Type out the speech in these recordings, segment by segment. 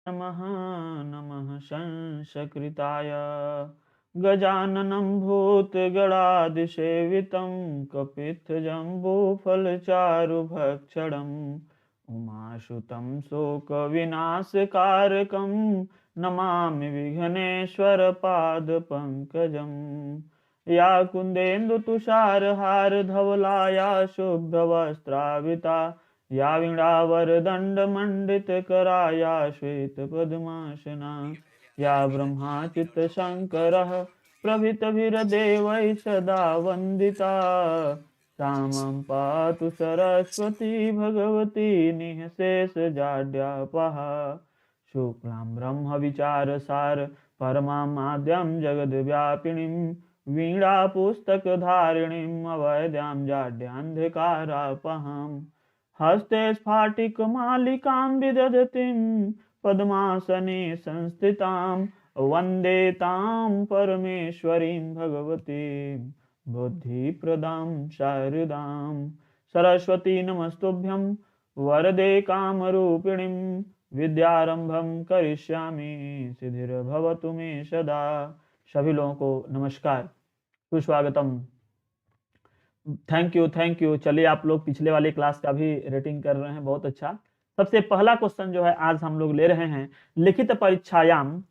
नमः नमः शंसकृताय गजाननं भूतगणादिसेवितं कपित्थजम्बूफलचारुभक्षणम् उमासुतं शोकविनाशकारकं नमामि विघ्नेश्वरपादपङ्कजम् या कुन्देन्दुतुषारहारधवला या शुभ्रवस्त्राविता या वीणावरदण्डमण्डितकरा या श्वेतपद्मासना या ब्रह्माच्युतशङ्करः प्रभृतिभिर्देवैः सदा वन्दिता सा मां पातु सरस्वती भगवती निःशेषजाड्यापः शुक्लां ब्रह्मविचारसार परमाद्यां जगद्व्यापिनीं वीणापुस्तकधारिणीम् अवैद्यां जाड्यान्धकारापहाम् हस्ते स्फाटिकमालिकां विदधतीं पद्मासने संस्थितां वन्दे तां परमेश्वरीं भगवतीं बुद्धिप्रदां शारदां सरस्वती नमस्तुभ्यं वरदे कामरूपिणीं विद्यारंभं करिष्यामि सिद्धिर्भवतु मे सदा। सभी लोगों को नमस्कार, सुस्वागतम। Thank you. चलिए, आप लोग पिछले वाली क्लास का भी रेटिंग कर रहे हैं, बहुत अच्छा। सबसे पहला क्वेश्चन जो है आज हम लोग ले रहे हैं, लिखित परीक्षायाम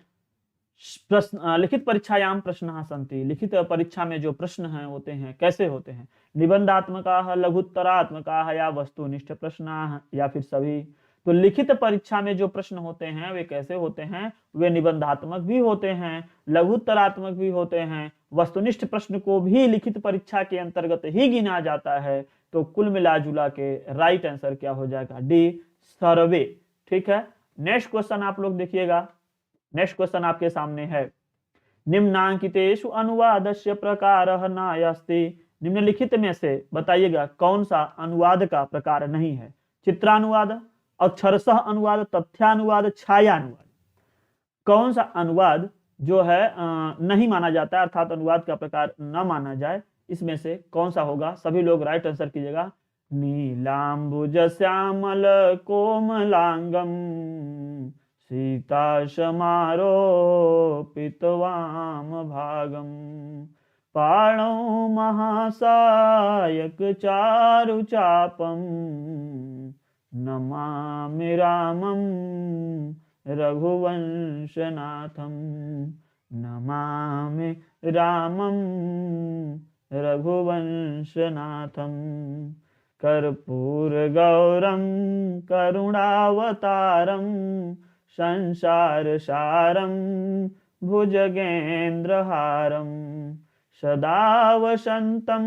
प्रश्न सन्ति। लिखित परीक्षा में जो प्रश्न हैं होते हैं कैसे होते हैं? निबंधात्मका, लघुत्तरात्मका या वस्तुनिष्ठ प्रश्न या फिर सभी? तो लिखित परीक्षा में जो प्रश्न होते हैं वे कैसे होते हैं? वे निबंधात्मक भी होते हैं, लघुत्तरात्मक भी होते हैं, वस्तुनिष्ठ प्रश्न को भी लिखित परीक्षा के अंतर्गत ही गिना जाता है। तो कुल मिला जुला के राइट आंसर क्या हो जाएगा? डी, सर्वे। ठीक है, नेक्स्ट क्वेश्चन आप लोग देखिएगा। नेक्स्ट क्वेश्चन आपके सामने है, निम्नांकितेषु अनुवादस्य प्रकारः नास्ति। निम्नलिखित में से बताइएगा कौन सा अनुवाद का प्रकार नहीं है? चित्रानुवाद, अक्षरशः अनुवाद, तथ्यानुवाद, छायानुवाद। कौन सा अनुवाद जो है नहीं माना जाता है, अर्थात अनुवाद का प्रकार न माना जाए? इसमें से कौन सा होगा? सभी लोग राइट आंसर कीजिएगा। नीलांबुज श्यामल कोमलांगम सीता समारोपितवाम भागम पाणौ महासायक चारु चापम नमामि रामं रघुवंशनाथं। नमामि रामं रघुवंशनाथं। कर्पूरगौरं करुणावतारं संसारसारं भुजगेन्द्रहारं सदा वसन्तं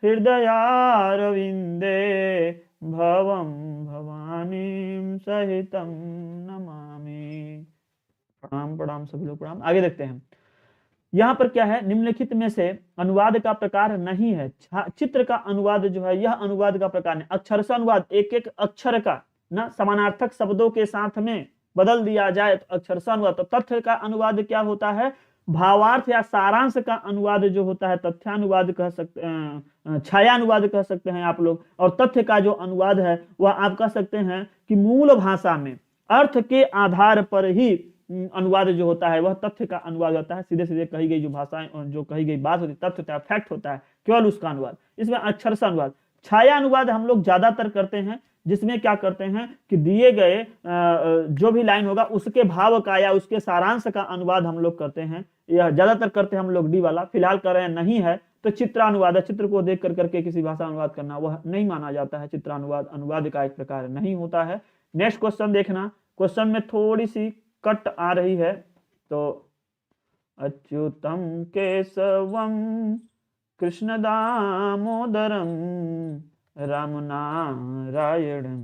हृदयारविन्दे भवं भवानीं सहितं नमामि। प्रणाम सभी लोग प्रणाम। आगे देखते हैं, यहाँ पर क्या है? निम्नलिखित में से अनुवाद का प्रकार नहीं है। चित्र का अनुवाद जो है यह अनुवाद का प्रकार नहीं। अक्षरशः अनुवाद, एक एक अक्षर का ना समानार्थक शब्दों के साथ में बदल दिया जाए तो अक्षरशः अनुवाद। तो तथ्य का अनुवाद क्या होता है? भावार्थ या सारांश का अनुवाद जो होता है तथ्यानुवाद कह सकते, छायानुवाद कह सकते हैं आप लोग। और तथ्य का जो अनुवाद है वह आप कह सकते हैं कि मूल भाषा में अर्थ के आधार पर ही अनुवाद जो होता है वह तथ्य का अनुवाद होता है। सीधे सीधे कही गई जो भाषाएं, जो कही गई बात होती है, तथ्य होता है, फैक्ट होता है, केवल उसका अनुवाद। इसमें अक्षरशः अनुवाद। छाया अनुवाद हम लोग ज्यादातर करते हैं, जिसमें क्या करते हैं कि दिए गए जो भी लाइन होगा उसके भाव का या उसके सारांश का अनुवाद हम लोग करते हैं। यह ज्यादातर करते हैं हम लोग डी वाला। फिलहाल कर रहे हैं नहीं है तो चित्रानुवाद है। चित्र को देख कर करके किसी भाषा अनुवाद करना वह नहीं माना जाता है। चित्रानुवाद अनुवाद का एक प्रकार नहीं होता है। नेक्स्ट क्वेश्चन देखना, क्वेश्चन में थोड़ी सी कट आ रही है। तो अच्युतम केशवम कृष्ण दामोदरम रामनारायणं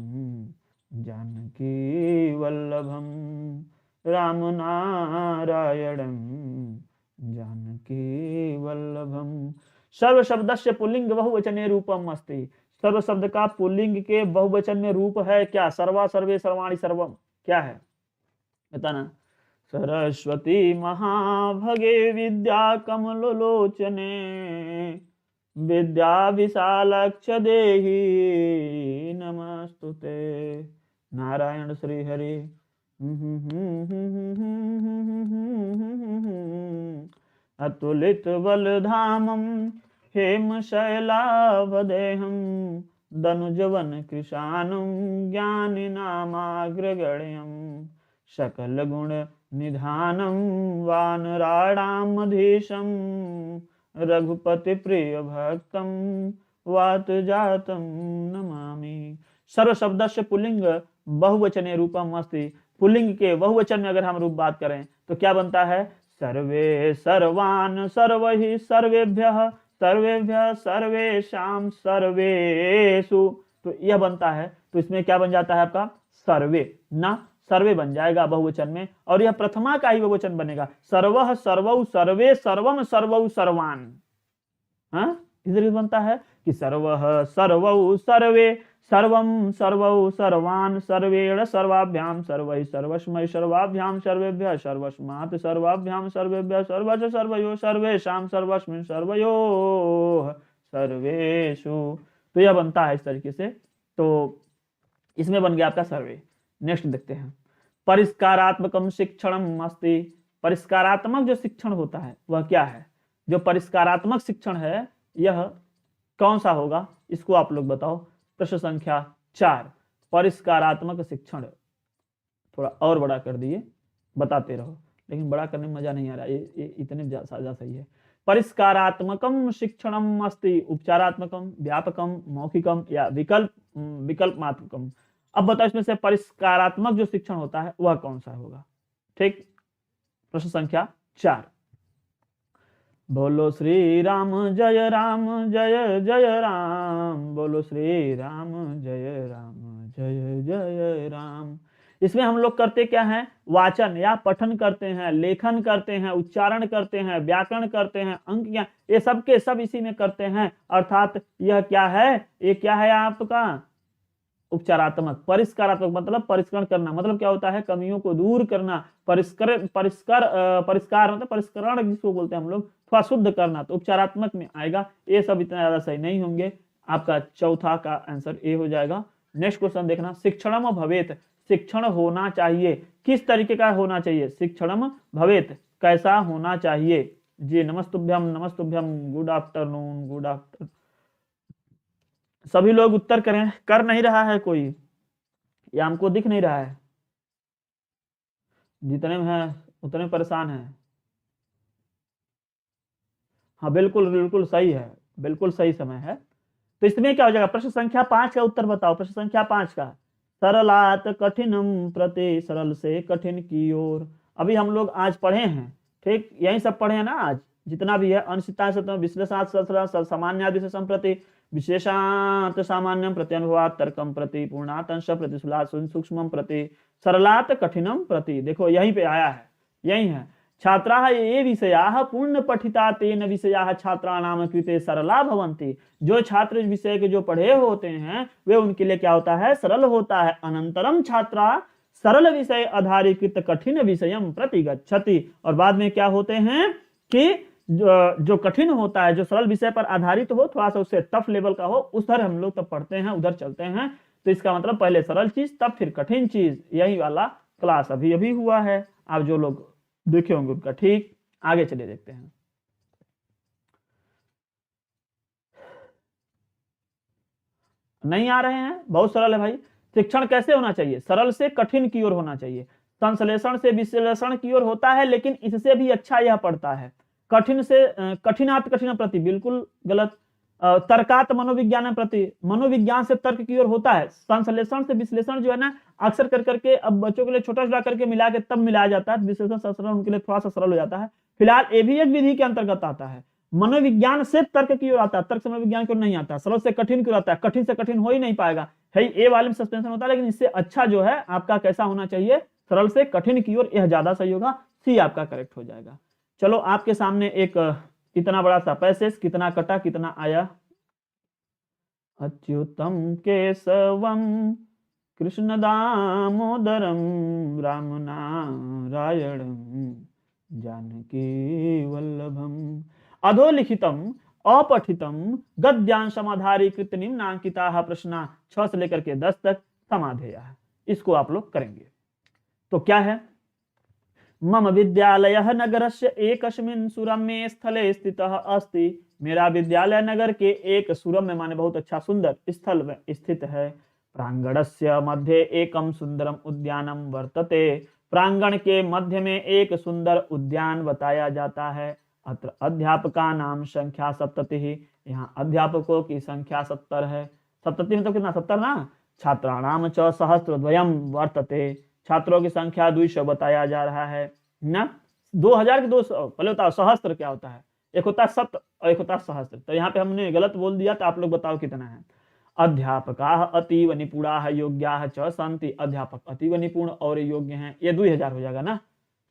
जानकी वल्लभम रामनारायणं जानकी वल्लभम। सर्व शब्दस्य पुल्लिंग बहुवचने रूपम अस्ति। सर्व शब्द का पुल्लिंग के बहुवचन में रूप है क्या? सर्वा, सर्वे, सर्वाणि, सर्वम। क्या है बताना? सरस्वती महाभगे विद्या कमलोचने विद्या विशालक्ष देहि नमस्तुते। नारायण श्री हरि अतुलित बलधामं हेमशैलावदेहं दनुजवन कृशानं ज्ञानिनामाग्रगण्यं सकलगुण निधानं वानराणामधीशं रघुपति प्रिय भक्तं वातजातं नमामि। सर्व शब्दस्य पुल्लिंग बहुवचने रूपम अस्ति। पुल्लिंग के बहुवचन में अगर हम रूप बात करें तो क्या बनता है? सर्वे सर्वान् सर्वहि सर्वेभ्यः सर्वेभ्यः सर्वेषां सर्वेषु, तो यह बनता है। तो इसमें क्या बन जाता है आपका? सर्वे, ना सर्वे बन जाएगा बहुवचन में, और यह प्रथमा का ही बहुवचन बनेगा। सर्वः सर्वौ सर्वे सर्वम सर्वौ सर्वान्। हाँ, इधर बनता है कि सर्वः सर्वौ सर्वे सर्वं सर्वौ सर्वान् सर्वेण सर्वाभ्यां सर्वैः सर्वस्मै सर्वाभ्यां सर्वेभ्यः सर्वस्मात् सर्वाभ्यां सर्वेभ्यः सर्वस्य सर्वयो सर्वेषां सर्वस्मिन् सर्वयोः सर्वेषु। तो यह बनता है इस तरीके से। तो इसमें बन गया आपका सर्वे। नेक्स्ट देखते हैं, परिष्कारात्मकम शिक्षणम अस्ति। परिष्कारात्मक जो शिक्षण होता है वह क्या है? जो परिष्कारात्मक शिक्षण है यह कौन सा होगा? इसको आप लोग बताओ। प्रश्न संख्या 4, परिष्कारात्मक शिक्षण। थोड़ा और बड़ा कर दिए, बताते रहो, लेकिन बड़ा करने में मजा नहीं आ रहा, ये इतने साझा सही है। परिष्कारात्मकम शिक्षणम अस्ति, उपचारात्मकम, व्यापकम, मौखिकम या विकल्पात्मकम। अब बताओ इसमें से परिष्कारात्मक जो शिक्षण होता है वह कौन सा होगा? ठीक, प्रश्न संख्या 4। बोलो श्री राम जय जय राम, बोलो श्री राम जय जय राम। इसमें हम लोग करते क्या है? वाचन या पठन करते हैं, लेखन करते हैं, उच्चारण करते हैं, व्याकरण करते हैं, अंक क्या, ये सब के सब इसी में करते हैं। अर्थात यह क्या है? ये क्या है आपका? उपचारात्मक। परिष्कारात्मक मतलब परिष्करण करना, मतलब क्या होता है? कमियों को दूर करना। परिष्कार मतलब परिष्करण जिसको बोलते हैं हम लोग, थोड़ा शुद्ध करना, तो उपचारात्मक में आएगा। ये सब इतना ज्यादा सही नहीं होंगे। आपका चौथा का आंसर ए हो जाएगा। नेक्स्ट क्वेश्चन देखना, शिक्षणम भवेत। शिक्षण होना चाहिए, किस तरीके का होना चाहिए? शिक्षणम भवेत, कैसा होना चाहिए? जी नमस्तुभ्यम नमस्तुभ्यम, गुड आफ्टरनून, गुड आफ्टरनून। सभी लोग उत्तर करें। कर नहीं रहा है कोई, या हमको दिख नहीं रहा है? जितने में है उतने परेशान है। हाँ बिल्कुल बिल्कुल सही है, बिल्कुल सही समय है। तो इसमें क्या हो जाएगा? प्रश्न संख्या 5 का उत्तर बताओ। प्रश्न संख्या 5 का, सरलात कठिनम प्रति, सरल से कठिन की ओर। अभी हम लोग आज पढ़े हैं, ठीक, यही सब पढ़े हैं ना आज, जितना भी है। अनिश्चिता विश्लेषणात् सामान्य विशेषम प्रति, विशेषात सामान्यम प्रति, अनुभवात तर्कम प्रति, पूर्णात अंश प्रति, सूक्ष्मम प्रति, सरलात कठिनम प्रति। देखो यहीं पे आया है, यही है। छात्राः ये विषयाः पूर्ण पठिता तेन विषयाः छात्राणाम कृते सरला भवन्ति। जो छात्र विषय के जो पढ़े होते हैं वे उनके लिए क्या होता है? सरल होता है। अनंतरम छात्रा सरल विषय आधारित कठिन विषयम प्रति गच्छति। और बाद में क्या होते हैं कि जो कठिन होता है, जो सरल विषय पर आधारित हो, थोड़ा सा उससे टफ लेवल का हो, उधर हम लोग तब पढ़ते हैं, उधर चलते हैं। तो इसका मतलब पहले सरल चीज तब फिर कठिन चीज, यही वाला क्लास अभी अभी हुआ है। आप जो लोग देखे होंगे उनका। ठीक, आगे चले देखते हैं। नहीं आ रहे हैं? बहुत सरल है भाई। शिक्षण कैसे होना चाहिए? सरल से कठिन की ओर होना चाहिए। संश्लेषण से विश्लेषण की ओर होता है, लेकिन इससे भी अच्छा यह पढ़ता है। कठिन से कठिनात कठिन प्रति, बिल्कुल गलत। तर्कात मनोविज्ञान प्रति, मनोविज्ञान से तर्क की ओर होता है। संश्लेषण से विश्लेषण जो है ना, अक्सर कर करके अब बच्चों के लिए छोटा छोटा करके मिला के तब मिलाया जाता है। विश्लेषण संश्लेषण उनके लिए थोड़ा सा सरल हो जाता है। फिलहाल ये भी एक विधि के अंतर्गत आता है। मनोविज्ञान से तर्क की ओर आता है, तर्क से मनोविज्ञान की ओर नहीं आता। सरल से कठिन की ओर आता है, कठिन से कठिन हो ही नहीं पाएगा। है ए वाले में सस्पेंशन होता है, लेकिन इससे अच्छा जो है आपका कैसा होना चाहिए? सरल से कठिन की ओर, यह ज्यादा सही होगा। सी आपका करेक्ट हो जाएगा। चलो आपके सामने एक इतना बड़ा सा पैसेज, कितना कटा कितना आया। अच्युतम केशवम कृष्ण दामोदरम राम नारायणम जानकी वल्लभम अधोलिखितम अपठितम गद्यांशमाधारीकृत निम्नांकिताः प्रश्ना 6 से लेकर के 10 तक समाधेय है। इसको आप लोग करेंगे। तो क्या है, मम विद्यालयः नगरस्य एकस्मिन् सुरम्ये स्थले स्थितः अस्ति। मेरा विद्यालय नगर के एक सुरम्य माने बहुत अच्छा सुंदर स्थल में स्थित है। प्रांगणस्य मध्ये एकम सुंदरम उद्यानम वर्तते। प्रांगण के मध्य में एक सुंदर उद्यान बताया जाता है। अत्र अध्यापका नाम संख्या 70। यहाँ अध्यापकों की संख्या 70 है। 70 मतलब कितना, 70 ना। छात्राणाम च सहस्रद्वयम् वर्तते। छात्रों की संख्या 200 बताया जा रहा है ना। 2000 के 200, पहले बताओ सहस्त्र क्या होता है। एक होता है सत और एक होता है सहस्त्र। तो यहाँ पे हमने गलत बोल दिया, तो आप लोग बताओ कितना है। अध्यापकाः अतीव निपुणाः योग्याः च सन्ति। अध्यापक अतीव निपुण और योग्य हैं, ये 2000 हो जाएगा ना।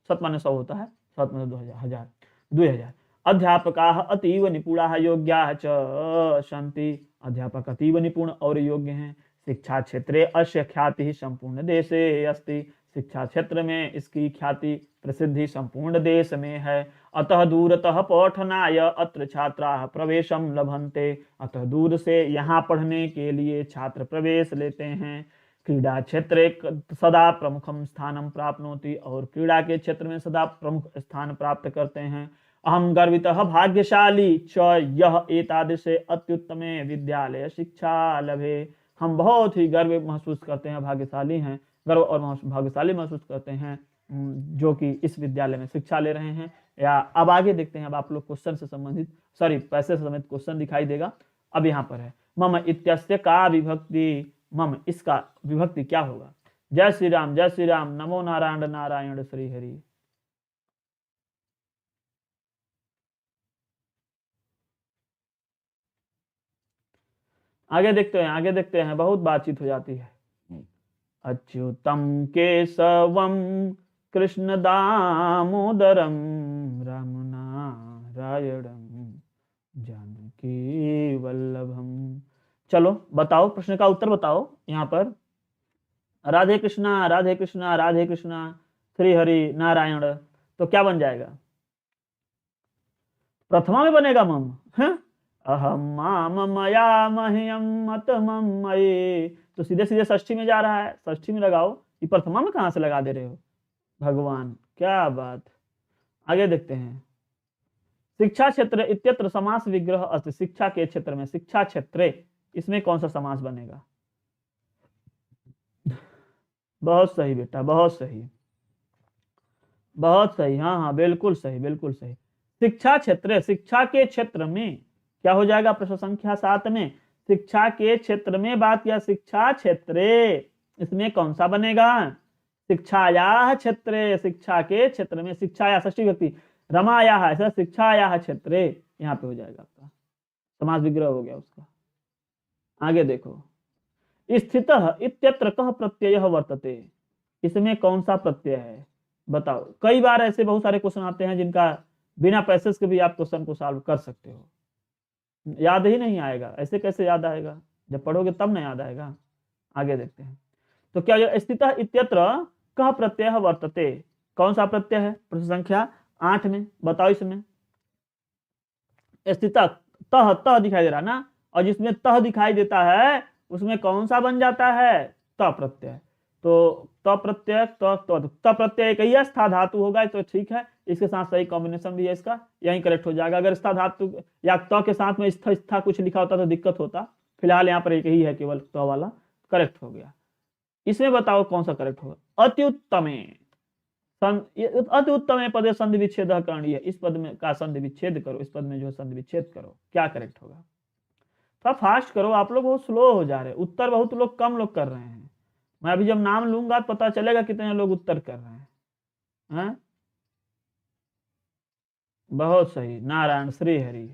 7 माने 100 होता है, 7 माने 2000, 2000। अध्यापकाः अतीव निपुणाः योग्याः च सन्ति। अध्यापक अतीव निपुण और योग्य हैं। शिक्षा क्षेत्रे अस्य ख्याति संपूर्ण देशे अस्ति। शिक्षा क्षेत्र में इसकी ख्याति प्रसिद्धि संपूर्ण देश में है। अतः दूरतः पठनाय अत्र छात्राः प्रवेशम लभन्ते। अतः दूर से यहाँ पढ़ने के लिए छात्र प्रवेश लेते हैं। क्रीडा क्षेत्रे सदा प्रमुखम स्थानम प्राप्नोति। और क्रीड़ा के क्षेत्र में सदा प्रमुख स्थान प्राप्त करते हैं। अहम गर्वितः भाग्यशाली च यह एतादृशे अत्युत्तमे विद्यालय शिक्षा लभे। हम बहुत ही गर्व महसूस करते हैं, भाग्यशाली हैं, गर्व और भाग्यशाली महसूस करते हैं जो कि इस विद्यालय में शिक्षा ले रहे हैं। या अब आगे देखते हैं, अब आप लोग क्वेश्चन से संबंधित, सॉरी पैसे से संबंधित क्वेश्चन दिखाई देगा। अब यहाँ पर है मम इत्यस्य का विभक्ति। मम, इसका विभक्ति क्या होगा। जय श्री राम, जय श्री राम, नमो नारायण नारायण श्री हरि। आगे देखते हैं, आगे देखते हैं, बहुत बातचीत हो जाती है। अच्युतम केशवम कृष्ण दामोदरम राम नारायणम जानकी वल्लभम। चलो बताओ, प्रश्न का उत्तर बताओ। यहाँ पर राधे कृष्णा राधे कृष्णा राधे कृष्णा श्री हरि नारायण, तो क्या बन जाएगा। प्रथमा में बनेगा मम है। अहम माम मया मह्यम मतमम मये, तो सीधे सीधे षष्ठी में जा रहा है, षष्ठी में लगाओ। ये प्रथमा में कहां से लगा दे रहे हो भगवान, क्या बात। आगे देखते हैं। शिक्षा क्षेत्र इत्यत्र समास विग्रह अस्ति। शिक्षा के क्षेत्र में, शिक्षा क्षेत्रे, इसमें कौन सा समास बनेगा। बहुत सही बेटा, बहुत सही, बहुत सही, हाँ हाँ बिल्कुल सही, बिल्कुल सही। शिक्षा क्षेत्र, शिक्षा के क्षेत्र में क्या हो जाएगा। प्रश्न संख्या 7 में शिक्षा के क्षेत्र में बात किया, शिक्षा क्षेत्रे, इसमें कौन सा बनेगा। शिक्षायाः क्षेत्रे, शिक्षा के क्षेत्र में, शिक्षाया षष्ठी व्यक्ति, रमायाः, ऐसा शिक्षायाः क्षेत्रे यहाँ पे हो जाएगा आपका समास विग्रह हो गया उसका। आगे देखो, स्थितः इत्यत्र कः प्रत्ययः वर्तते, इसमें कौन सा प्रत्यय है बताओ। कई बार ऐसे बहुत सारे क्वेश्चन आते हैं जिनका बिना पैसेज के भी आप क्वेश्चन को सॉल्व कर सकते हो। याद ही नहीं आएगा, ऐसे कैसे याद आएगा, जब पढ़ोगे तब ना याद आएगा। आगे देखते हैं। तो क्या स्थितः इत्यत्र कः प्रत्यय वर्तते, कौन सा प्रत्यय है। प्रश्न संख्या 8 में बताओ। इसमें स्थितः तह, तह दिखाई दे रहा ना, और जिसमें तह दिखाई देता है उसमें कौन सा बन जाता है, त प्रत्यय। तो त प्रत्यय, त प्रत्यय एक ही स्था धातु होगा, तो ठीक है, इसके साथ सही कॉम्बिनेशन भी है इसका, यही करेक्ट हो जाएगा। अगर स्था धातु या त के साथ में स्था स्था कुछ लिखा होता तो दिक्कत होता। फिलहाल यहाँ पर एक ही है केवल त वाला, करेक्ट हो गया। इसमें बताओ कौन सा करेक्ट होगा। अति उत्तमे, अति उत्तमे पदे संधि विच्छेद करणीय, इस पद में का संधि विच्छेद करो, इस पद में जो संधि विच्छेद करो, क्या करेक्ट होगा। थोड़ा फास्ट करो, आप लोग बहुत स्लो हो जा रहे हैं। उत्तर बहुत लोग कम लोग कर रहे हैं। मैं अभी जब नाम लूंगा तो पता चलेगा कितने लोग उत्तर कर रहे हैं। बहुत सही, नारायण श्री हरि।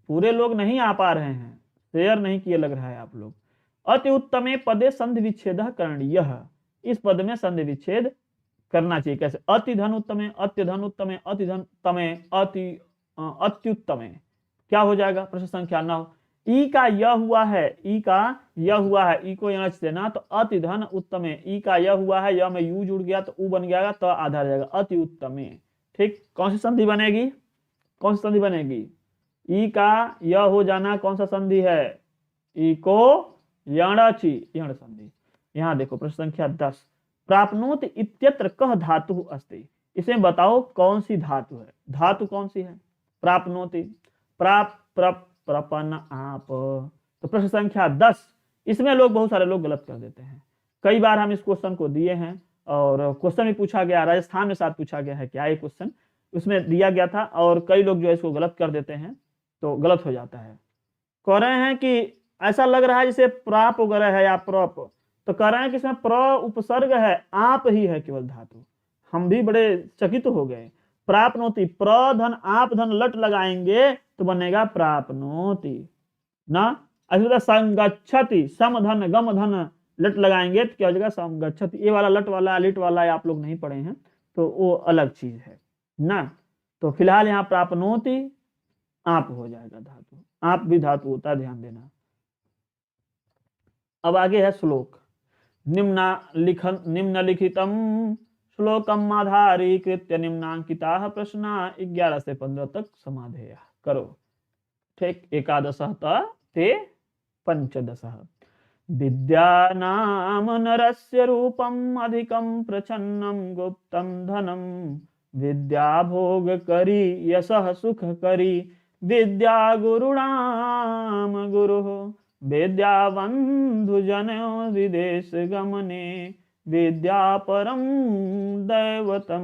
पूरे लोग नहीं आ पा रहे हैं, शेयर नहीं किए लग रहा है आप लोग। अति उत्तमे पदे संधि विच्छेद करणीय, इस पद में संधि विच्छेद करना चाहिए। कैसे, अति धन उत्तमे, अत्य धन उत्तमे, अति धन तमे, अत्युत्तमे, क्या हो जाएगा। प्रश्न संख्या 9, ई का यह हुआ है, ई का यह हुआ है, ई को यहाँ देना, तो अति धन उत्तमे, ई का यह हुआ है, यह में यू जुड़ गया तो ऊ बन गया, तो आधा जाएगा अति उत्तमे। ठीक, कौन सी संधि बनेगी, कौन सी संधि बनेगी। ई का यह हो जाना कौन सा संधि है, ई को यणची, यण संधि। यहाँ देखो प्रश्न संख्या 10, प्राप्नोति इत्यत्र कह धातु अस्ति, इसमें बताओ कौन सी धातु है, धातु कौन सी है। प्राप्नोति, प्राप प्रप प्रपन आप, तो प्रश्न संख्या 10। इसमें लोग बहुत सारे लोग गलत कर देते हैं। कई बार हम इस क्वेश्चन को दिए हैं और क्वेश्चन भी पूछा गया, राजस्थान में साथ पूछा गया है क्या ये क्वेश्चन, उसमें दिया गया था, और कई लोग जो है इसको गलत कर देते हैं तो गलत हो जाता है। कह रहे हैं कि ऐसा लग रहा है जैसे प्राप वगैरह है या प्रप, तो कह रहे हैं कि इसमें प्र उपसर्ग है, आप ही है केवल धातु। हम भी बड़े चकित हो गए। प्राप्नोति, प्र धन आप धन लट लगाएंगे तो बनेगा प्राप्नोति ना। ऐसे संगच्छति, सम धन गम धन लट लगाएंगे तो क्या हो जाएगा संगच्छति। ये वाला लट वाला लिट वाला आप लोग नहीं पढ़े हैं तो वो अलग चीज है ना। तो फिलहाल यहाँ प्राप्नोति आप हो जाएगा धातु, आप भी धातु होता है, ध्यान देना। अब आगे है श्लोक। निम्नलिखितम श्लोकम आधारीकृत्य निम्नांकिताः प्रश्ना 11 से 15 तक समाधेय करो। ठीक, 11 ते 15। विद्या नाम नरस्य रूपम अधिकं प्रच्छन्नं गुप्तं धनम, विद्या भोग करी यशः सुख करी, विद्या गुरुणाम गुरुः, विद्या बंधु जनो विदेश गमने, विद्या परम दैवतम,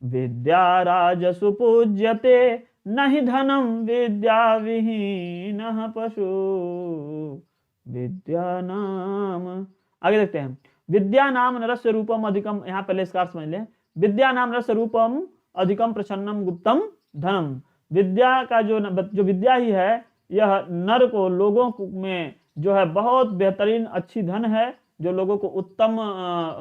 विद्या राजसु पूज्यते नहि धनम, विद्या विहीनः पशु, विद्या नाम। आगे देखते हैं। विद्या नाम नरस्य रूपम अधिकम, यहाँ पहले इसका अर्थ समझ ले। विद्या नाम नरस्य रूपम अधिकम प्रच्छन्नम गुप्तम धनम, विद्या का जो विद्या ही है, यह नर को, लोगों में जो है बहुत बेहतरीन अच्छी धन है, जो लोगों को उत्तम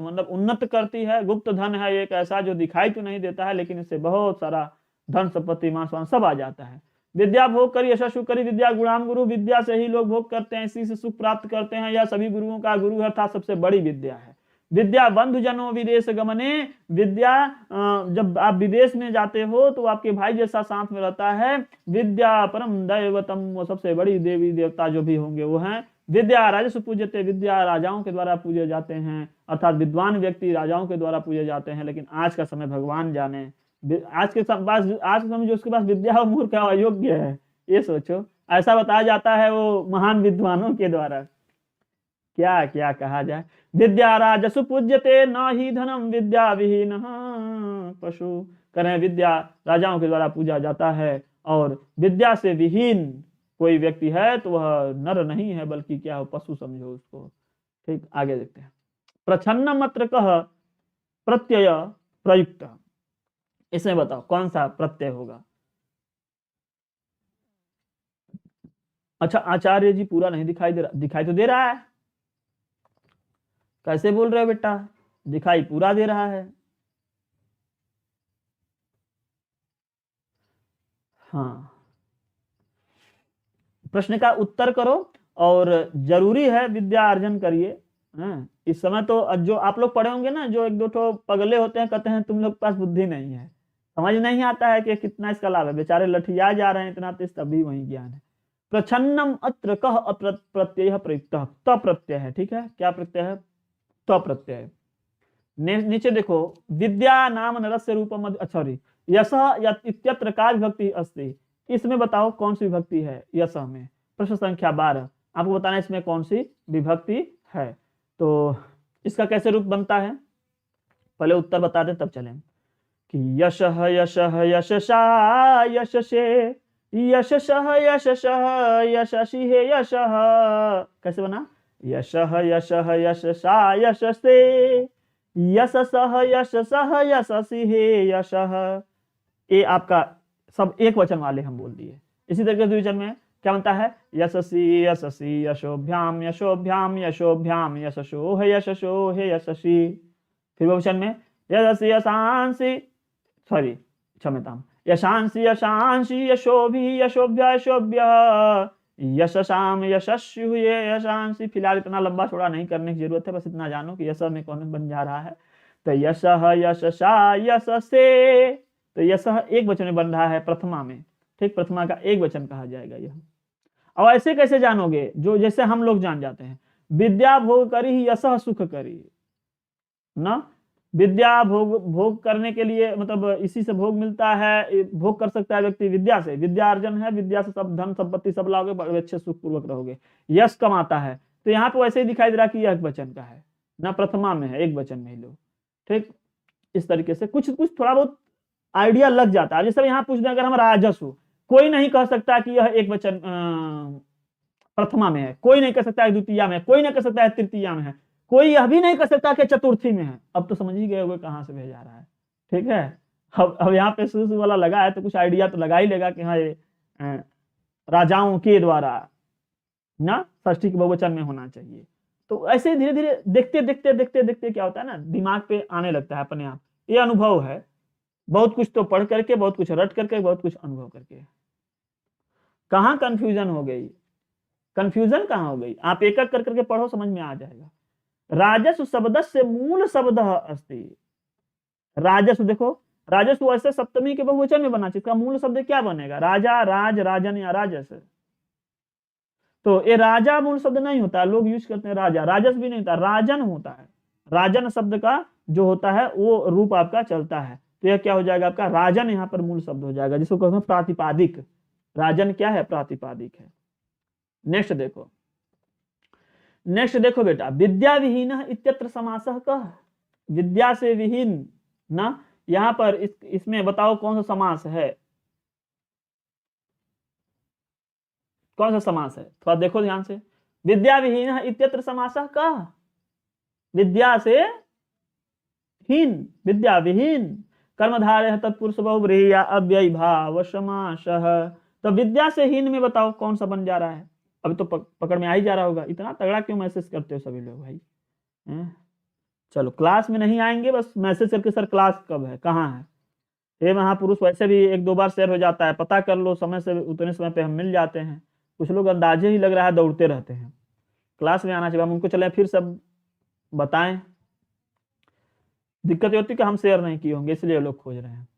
मतलब उन्नत करती है। गुप्त धन है एक ऐसा जो दिखाई तो नहीं देता है, लेकिन इससे बहुत सारा धन संपत्ति मान सम्मान सब आ जाता है। विद्या भोग करी यशः सुख करी, विद्या गुणाम गुरु, विद्या से ही लोग भोग करते हैं, इसी से सुख प्राप्त करते हैं, यह सभी गुरुओं का गुरु है अर्थात सबसे बड़ी विद्या है। विद्या बंधु जनों विदेश गमने, विद्या जब आप विदेश में जाते हो तो आपके भाई जैसा साथ में रहता है। विद्या परम दैवतम, वो सबसे बड़ी देवी देवता जो भी होंगे वो हैं। विद्या राजस्व पूज्यते, विद्या राजाओं के द्वारा पूजे जाते हैं, अर्थात विद्वान व्यक्ति राजाओं के द्वारा पूजे जाते हैं। लेकिन आज का समय भगवान जाने, आज के समय जो उसके पास विद्या और मूर्ख है अयोग्य है, ये सोचो। ऐसा बताया जाता है वो महान विद्वानों के द्वारा, क्या क्या कहा जाए। विद्या राजसु पूज्यते न ही धनम, विद्या विहीन पशु। करें विद्या राजाओं के द्वारा पूजा जाता है, और विद्या से विहीन कोई व्यक्ति है तो वह नर नहीं है, बल्कि क्या हो, पशु समझो उसको। ठीक, आगे देखते हैं। प्रच्छन्न मात्र कह प्रत्यय प्रयुक्त, इसमें बताओ कौन सा प्रत्यय होगा। अच्छा, आचार्य जी पूरा नहीं दिखाई दे रहा, दिखाई तो दे रहा है। कैसे बोल रहे हो बेटा, दिखाई पूरा दे रहा है। हाँ, प्रश्न का उत्तर करो, और जरूरी है विद्या अर्जन करिए। इस समय तो जो आप लोग पढ़े होंगे ना, जो एक दो ठो पगले होते हैं, कहते हैं तुम लोग के पास बुद्धि नहीं है, समझ नहीं आता है कि कितना इसका लाभ है। बेचारे लठिया जा रहे हैं इतना, तो तभी वही ज्ञान है। प्रच्छन्नम अत्र कह प्रत्यय प्रयुक्त, त प्रत्यय है। ठीक है, क्या प्रत्यय है, त प्रत्यय। नीचे देखो, विद्या नाम नरस्य रूपम, सॉरी, यशः इत्यत्र का विभक्ति अस्ति, इसमें बताओ कौन सी विभक्ति है यशः में। प्रश्न संख्या 12, आपको बताना है इसमें कौन सी विभक्ति है। तो इसका कैसे रूप बनता है, पहले उत्तर बता दें तब चलें। कि यशः यशः यशसा यशसे, यशसः यशसः यशसि हे यशः, कैसे बना, यशः यशः यशसा यशसे, यशसः यशसः यशसि हे यशः। ये आपका सब एक वचन वाले हम बोल दिए। इसी तरीके से द्विवचन में क्या बनता है, यशसी यशसी यशोभ्याम यशोभ्याम यशोभ्याम यशसो हे यशसो हे यशसी। फिर बहुवचन में यशसी यशांसी, सॉरी क्षम्यताम, यशांसी यशांसी यशोभि यशोभ्य यशोभ्य यशसाम यशस्यु ये यशांसी। फिलहाल इतना लंबा चौड़ा नहीं करने की जरूरत है, बस इतना जानो कि यश में कौन बन जा रहा है। तो यशः यशसा यशसे, तो यशः एक वचन में बन रहा है प्रथमा में। ठीक, प्रथमा का एक वचन कहा जाएगा यह। अब ऐसे कैसे जानोगे, जो जैसे हम लोग जान जाते हैं, विद्या भोग करी यशः सुख करी, ना। विद्या भोग भोग करने के लिए मतलब इसी से भोग मिलता है, भोग कर सकता है व्यक्ति विद्या से, विद्या अर्जन है, विद्या से सब धन संपत्ति सब लाओगे, बड़े अच्छे सुख पूर्वक रहोगे, यश कमाता है। तो यहाँ पे वैसे ही दिखाई दे रहा कि यह एक वचन का है ना, प्रथमा में है, एक वचन में ही लो। ठीक, इस तरीके से कुछ कुछ थोड़ा बहुत आइडिया लग जाता है। जैसे यहाँ पूछ दें अगर हम राजस्व, कोई नहीं कह सकता कि यह एक वचन प्रथमा में है, कोई नहीं कह सकता है द्वितीया में, कोई नहीं कह सकता है तृतीया में है, कोई यह भी नहीं कह सकता कि चतुर्थी में है। अब तो समझ ही गए होंगे कहां से भेजा रहा है। ठीक है, अब यहाँ पे शुरू वाला लगा है तो कुछ आइडिया तो लगा ही लेगा कि हाँ ये राजाओं के द्वारा ना षष्ठी के बहुवचन में होना चाहिए। तो ऐसे धीरे धीरे देखते देखते देखते देखते क्या होता है ना, दिमाग पे आने लगता है अपने आप। ये अनुभव है, बहुत कुछ तो पढ़ करके, बहुत कुछ रट करके, बहुत कुछ अनुभव करके। कहाँ कंफ्यूजन हो गई, कंफ्यूजन कहाँ हो गई, आप एक एक कर करके पढ़ो, समझ में आ जाएगा। राजस्व शब्दस्य मूल शब्दः अस्ति। राजस्व देखो, राजस्व ऐसे सप्तमी के बहुवचन में बना, इसका मूल शब्द क्या बनेगा, राजा, राज, राजन या राजस्व। तो ये राजा मूल शब्द नहीं होता, लोग यूज करते हैं राजा, राजस्व भी नहीं होता, राजन होता है। राजन शब्द का जो होता है वो रूप आपका चलता है, तो यह क्या हो जाएगा आपका, राजन यहाँ पर मूल शब्द हो जाएगा, जिसको कहते हैं प्रातिपादिक। राजन क्या है, प्रातिपादिक है। नेक्स्ट देखो, नेक्स्ट देखो बेटा, विद्या विहीन इत्यत्र समासः कः। विद्या से विहीन ना, यहां पर इसमें बताओ कौन सा समास है, कौन सा समास है, थोड़ा देखो ध्यान से। विद्या विहीन इत्यत्र समासः कः, विद्या से हीन, विद्या विहीन, कर्मधारय तत्पुरुष बहुव्रीहि या अव्ययी भाव समासः। तो विद्या से हीन में बताओ कौन सा बन जा रहा है। अभी तो पकड़ में आ ही जा रहा होगा, इतना तगड़ा क्यों मैसेज करते हो सभी लोग भाई। चलो क्लास में नहीं आएंगे, बस मैसेज करके सर क्लास कब है, कहाँ है। हे महापुरुष वैसे भी एक दो बार शेयर हो जाता है, पता कर लो समय से, उतने समय पे हम मिल जाते हैं। कुछ लोग अंदाजे ही लग रहा है दौड़ते रहते हैं, क्लास में आना चाहिए, हम उनको चले फिर सब बताएं। दिक्कत ये होती है कि हम शेयर नहीं किए होंगे, इसलिए लोग खोज रहे हैं।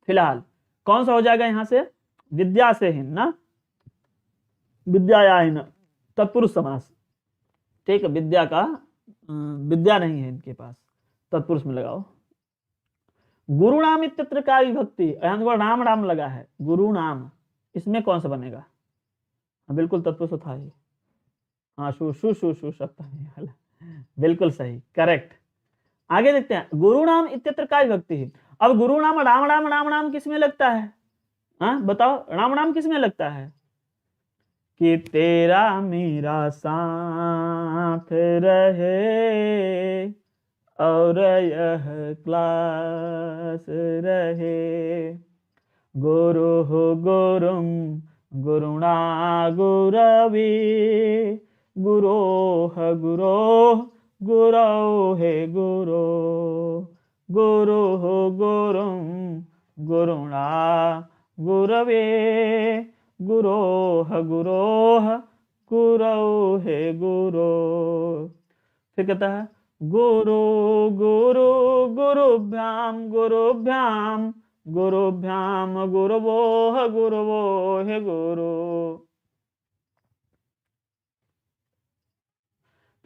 फिलहाल कौन सा हो जाएगा यहाँ से, विद्या से हीन ना, विद्याहीन तत्पुरुष समास। ठीक है, विद्या का विद्या नहीं है इनके पास, तत्पुरुष में लगाओ। गुरु नाम इत्यत्र का विभक्ति, राम राम लगा है, गुरु नाम, इसमें कौन सा बनेगा, बिल्कुल तत्पुरुष था ही, हाँ शु शु शु शु सप्तमी, बिल्कुल सही, करेक्ट। आगे देखते हैं, गुरु नाम इत्यत्र का विभक्ति। अब गुरु नाम राम राम, राम नाम किस में लगता है, हाँ बताओ, राम नाम किस में लगता है, कि तेरा मेरा साथ रहे और यह क्लास रहे, गुरु हो गुरुम गुरुणा गुरवी, गुरोह गुरोह गुरौ हे गुरो, गुरु हो गुरुम गुरुणा गुरवे, गुरोह गुरोह गुरौ हे गुरो। फिर कहता है गुरु गुरु गुरुभ्याम गुरुभ्याम गुरुभ्याम गुरवोह गुरवो हे गुरु।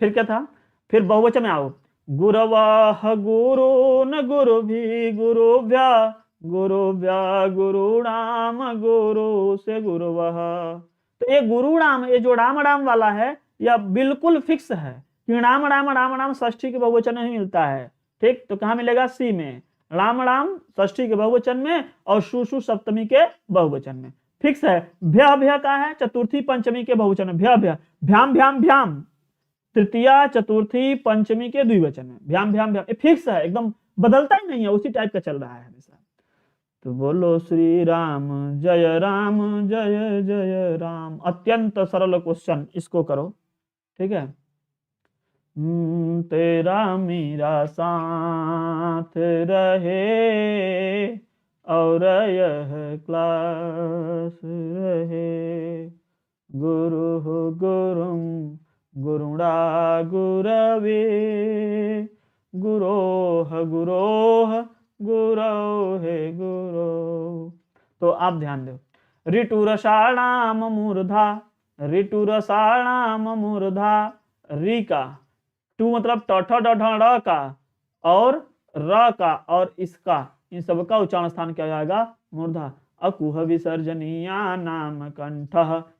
फिर क्या था, फिर बहुवचन में आओ, गुरवः गुरुन गुरुभि गुरुभ्या गुरुभ्या गुरुणाम गुरु से गुरुवः। तो ये गुरुणाम, ये जो राम राम वाला है यह बिल्कुल फिक्स है कि राम राम राम राम षष्ठी के बहुवचन में मिलता है। ठीक, तो कहाँ मिलेगा, सी में, राम राम षष्ठी के बहुवचन में और शु सप्तमी के बहुवचन में, फिक्स है। भ्य भ्य का है चतुर्थी पंचमी के बहुवचन में, भ्य भ्य, भ्याम भ्याम भ्याम तृतीया चतुर्थी पंचमी के द्विवचन में, भ्याम भ्याम भ्याम, फिक्स है एकदम, बदलता ही नहीं है, उसी टाइप का चल रहा है हमेशा। तो बोलो श्री राम जय राम। अत्यंत सरल क्वेश्चन, इसको करो। ठीक है, तेरा मेरा साथ रहे और यह क्लास रहे, गुरु हो गुरुम गुरुणा गुरवे, गुरोह गुरोह गुरौ हे गुरो। तो आप ध्यान दो, ऋटुरसाणाम मूर्धा, ऋटुरसाणाम मूर्धा, री का टू मतलब ट ठ ड ढ ड़ का, और र का और इसका, इन सब का उच्चारण स्थान क्या हो जाएगा? मूर्धा। अकुह विसर्जनीया नाम कंठ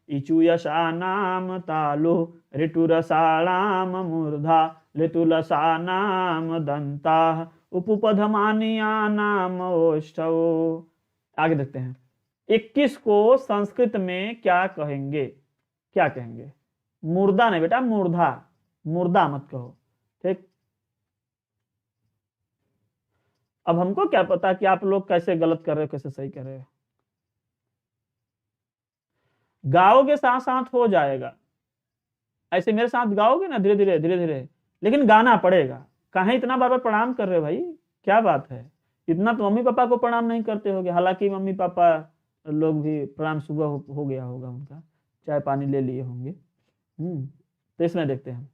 इचु यशा नाम तालु ऋतुरसाणाम मूर्धा लितुलसा नाम दंता उपपधमानिया नाम ओष्ठौ। आगे देखते हैं 21 को संस्कृत में क्या कहेंगे? क्या कहेंगे? मुर्दा नहीं बेटा, मूर्धा, मुर्दा मत कहो, ठीक। अब हमको क्या पता कि आप लोग कैसे गलत कर रहे हो कैसे सही कर रहे हो। गाओगे साथ साथ हो जाएगा, ऐसे मेरे साथ गाओगे ना धीरे धीरे धीरे धीरे, लेकिन गाना पड़ेगा। कहीं इतना बार बार प्रणाम कर रहे हो भाई, क्या बात है? इतना तो मम्मी पापा को प्रणाम नहीं करते होगे, हालांकि मम्मी पापा लोग भी प्रणाम सुबह हो गया होगा उनका, चाय पानी ले लिए होंगे। तो इसमें देखते हैं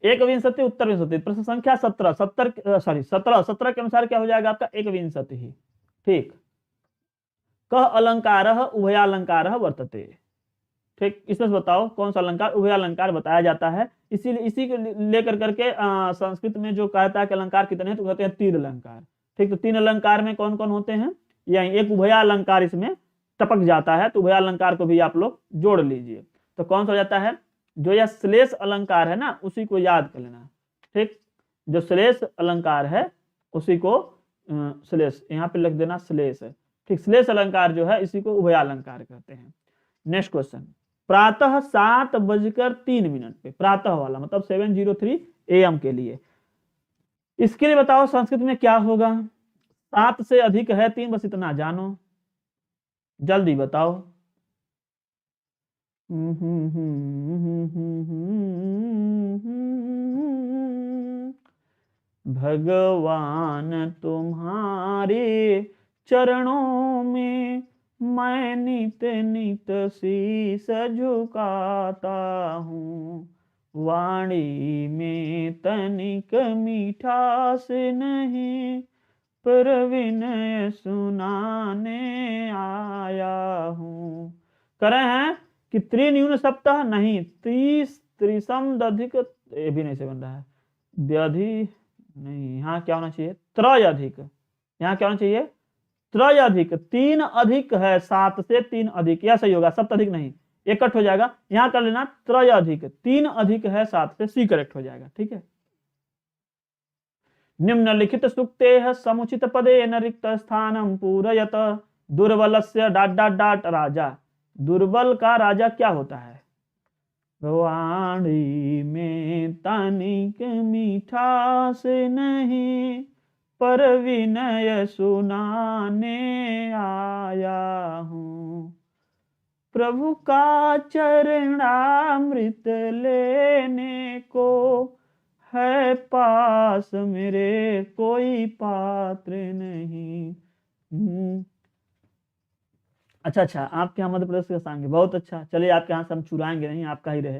एक विंशति उत्तर विंशति, प्रश्न संख्या 17 17 के अनुसार क्या हो जाएगा आपका? एक विंशति ही, ठीक। कह अलंकार उभयालंकार वर्तते, ठीक। इसमें बताओ कौन सा अलंकार उभयालंकार बताया जाता है। इसीलिए इसी को लेकर करके संस्कृत में जो कहता है कि अलंकार कितने हैं, तो कहते हैं 3 अलंकार, ठीक। तो 3 अलंकार में कौन कौन होते हैं? यही एक उभयालंकार इसमें टपक जाता है, तो उभयालंकार को भी आप लोग जोड़ लीजिए। तो कौन सा हो जाता है? जो यह श्लेष अलंकार है ना, उसी को याद कर लेना, ठीक। जो श्लेष अलंकार है उसी को श्लेष यहाँ पे लिख देना, श्लेष, ठीक। श्लेष अलंकार जो है इसी को उभयालंकार कहते हैं। नेक्स्ट क्वेश्चन, प्रातः 7:03 पे, प्रातः वाला मतलब 7:03 AM के लिए, इसके लिए बताओ संस्कृत में क्या होगा? 7 से अधिक है 3, बस इतना जानो, जल्दी बताओ। भगवान तुम्हारे चरणों में मैं नित नित शीस झुकाता हूँ, वाणी में तनिक मीठास नहीं, पर विनय सुनाने आया हूँ। करे हैं कि त्रिन्यून सप्ताह नहीं, 30 त्रिसम दधिक, ये भी नहीं से बन रहा है, व्याधि नहीं, यहाँ क्या होना चाहिए? त्रय अधिक, यहाँ क्या होना चाहिए? त्रय अधिक, 3 अधिक है 7 से, 3 अधिक, यह सही होगा, सप्त अधिक नहीं, एक कट हो जाएगा, यहाँ कर लेना त्रय अधिक, 3 अधिक है 7 से, सी करेक्ट हो जाएगा, ठीक है। निम्नलिखित सूक्ते समुचित पदे न रिक्त स्थानम पूरयत दुर्बलस्य ... राजा। दुर्बल का राजा क्या होता है? वाणी में तनिक मीठास नहीं, पर विनय सुनाने आया हूँ, प्रभु का चरणामृत लेने को है पास मेरे कोई पात्र नहीं। अच्छा, आपके यहाँ मध्य प्रदेश का सांग है, बहुत अच्छा। चलिए आपके यहाँ से हम चुराएंगे नहीं, आपका ही रहे।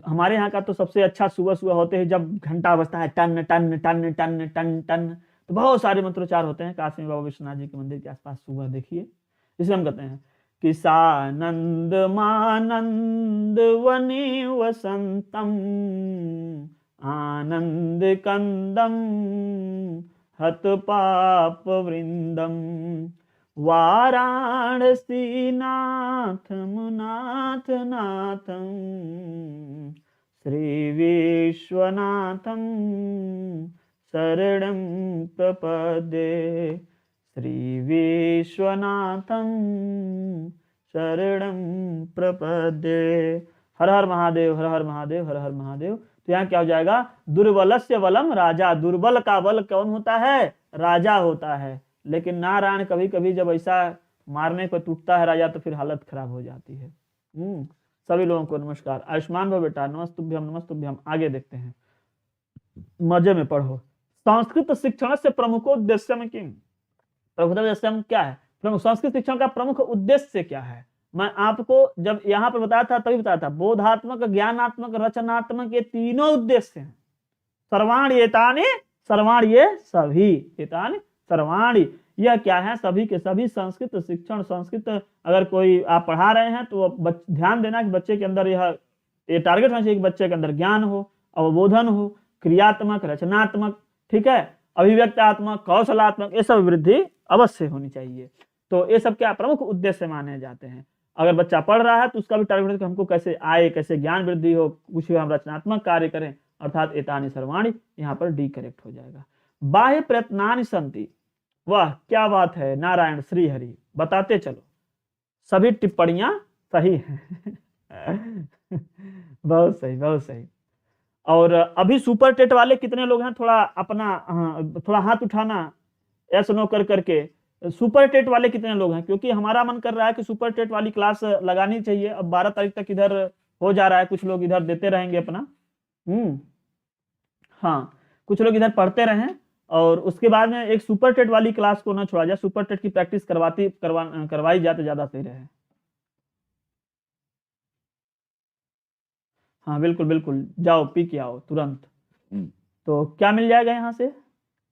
हमारे यहाँ का तो सबसे अच्छा सुबह सुबह होते हैं जब घंटा बजता है, टन टन टन टन टन टन, तो बहुत सारे मंत्रोच्चार होते हैं काशी बाबा विश्वनाथ जी के मंदिर के आसपास। सुबह देखिए, इसे हम कहते हैं कि सानंद मानंद वनी वसंतम आनंद कंदम हत पाप वृंदम वाराणसी नाथम नाथ नाथम श्री विश्वनाथम शरणं प्रपद्ये, श्री विश्वनाथम शरणं प्रपद्ये। हर हर महादेव, हर हर महादेव, हर हर महादेव। तो यहाँ क्या हो जाएगा? दुर्बलस्य बलम राजा। दुर्बल का बल कौन होता है? राजा होता है। लेकिन नारायण कभी कभी जब ऐसा मारने पर टूटता है राजा तो फिर हालत खराब हो जाती है। सभी लोगों को नमस्कार। आयुष्मान भव बेटा, नमस्तुभ्यम नमस्तुभ्यम। आगे देखते हैं, मजे में पढ़ो। संस्कृत शिक्षण से प्रमुखोद्देश्यम किम? प्रमुखोद्देश्यम क्या है? प्रमुख संस्कृत शिक्षण का प्रमुख उद्देश्य क्या है? मैं आपको जब यहाँ पर बताया था तभी बताया था, बोधात्मक, ज्ञानात्मक, रचनात्मक, ये तीनों उद्देश्य हैं। सर्वाणि एतानि, सर्वाणि ये सभी, एतानि सर्वाणि यह क्या है? सभी के सभी संस्कृत शिक्षण। संस्कृत अगर कोई आप पढ़ा रहे हैं तो ध्यान देना कि बच्चे के अंदर ये टारगेट होना चाहिए कि बच्चे के अंदर ज्ञान हो, अवबोधन हो, क्रियात्मक, रचनात्मक, ठीक है, अभिव्यक्तात्मक, कौशलात्मक, ये सब वृद्धि अवश्य होनी चाहिए। तो ये सब क्या प्रमुख उद्देश्य माने जाते हैं। अगर बच्चा पढ़ रहा है तो उसका भी टारगेट है कि हमको कैसे आए, कैसे ज्ञान वृद्धि हो, कुछ हम रचनात्मक कार्य करें, अर्थात एतानि सर्वाणि, यहाँ पर डी करेक्ट हो जाएगा। बाह्य प्रयत्नानि सन्ति, वाह क्या बात है, नारायण श्री हरि, बताते चलो, सभी टिप्पणियां सही हैं बहुत सही, बहुत सही। और अभी सुपर टेट वाले कितने लोग हैं, थोड़ा अपना थोड़ा हाथ उठाना, एस नो कर करके। सुपर टेट वाले कितने लोग हैं, क्योंकि हमारा मन कर रहा है कि सुपर टेट वाली क्लास लगानी चाहिए। अब 12 तारीख तक इधर हो जा रहा है, कुछ लोग इधर देते रहेंगे अपना। हाँ, कुछ लोग इधर पढ़ते रहें और उसके बाद में एक सुपर टेट वाली क्लास को ना छोड़ा जाए, सुपर टेट की प्रैक्टिस करवाई जाए तो ज्यादा सही रहे। हाँ बिल्कुल बिल्कुल, जाओ पी के आओ तुरंत। तो क्या मिल जाएगा यहाँ से,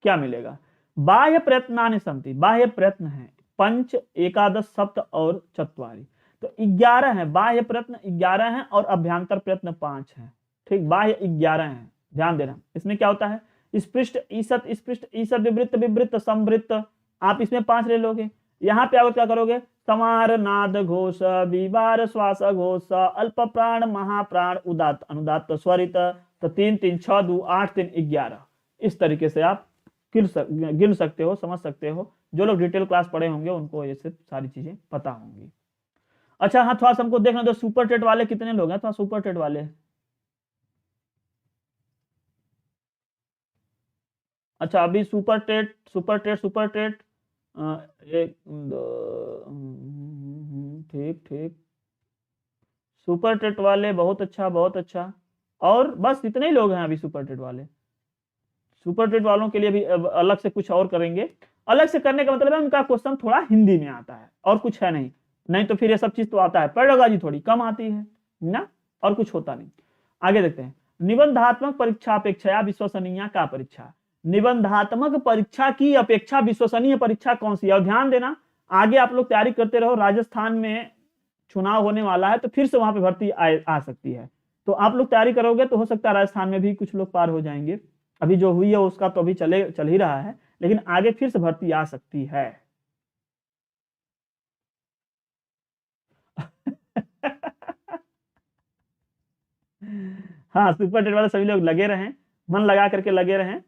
क्या मिलेगा, बाह्य प्रयत्नानि सन्ति, बाह्य प्रयत्न है पंच, एकादश, सप्त और चत्वारि, तो 11 है बाह्य प्रयत्न, 11 है और अभ्यंतर प्रयत्न 5 है। ठीक, बाह्य 11 है, ध्यान देना। इसमें क्या होता है, स्पृष्ट, ईसत, स्पृष्ट, ईसत, विवृत्त, विवृत्त, संवृत्त, आप इसमें 5 ले लोगे। यहाँ पे आप क्या करोगे, समार, नाद, घोष, विवार, श्वास, घोष, अल्प प्राण, महाप्राण, उदात्त, अनुदात्त, स्वरित, तो 3 3 6 2 8 3 11, इस तरीके से आप गिन सकते हो, समझ सकते हो। जो लोग डिटेल क्लास पढ़े होंगे उनको ये सब सारी चीजें पता होंगी। अच्छा हाँ, थोड़ा सा हमको देखना दो, सुपर टेट वाले कितने लोग हैं, थोड़ा सुपर टेट वाले। अच्छा अभी super TET, super TET, super TET, 1 2, ठीक ठीक, सुपर टेट वाले, बहुत अच्छा बहुत अच्छा। और बस इतने ही लोग हैं अभी सुपर टेट वाले। सुपर टेट वालों के लिए भी अलग से कुछ और करेंगे। अलग से करने का मतलब है उनका क्वेश्चन थोड़ा हिंदी में आता है और कुछ है नहीं, नहीं तो फिर ये सब चीज तो आता है, पेडागॉजी थोड़ी कम आती है ना, और कुछ होता नहीं। आगे देखते हैं, निबंधात्मक परीक्षा अपेक्षा विश्वसनीय का परीक्षा, निबंधात्मक परीक्षा की अपेक्षा विश्वसनीय परीक्षा कौन सी है। और ध्यान देना, आगे आप लोग तैयारी करते रहो, राजस्थान में चुनाव होने वाला है तो फिर से वहां पे भर्ती आ सकती है, तो आप लोग तैयारी करोगे तो हो सकता है राजस्थान में भी कुछ लोग पार हो जाएंगे। अभी जो हुई है उसका तो अभी चल ही रहा है, लेकिन आगे फिर से भर्ती आ सकती है हाँ, सुपर टेट वाले सभी लोग लगे रहें, मन लगा करके लगे रहें।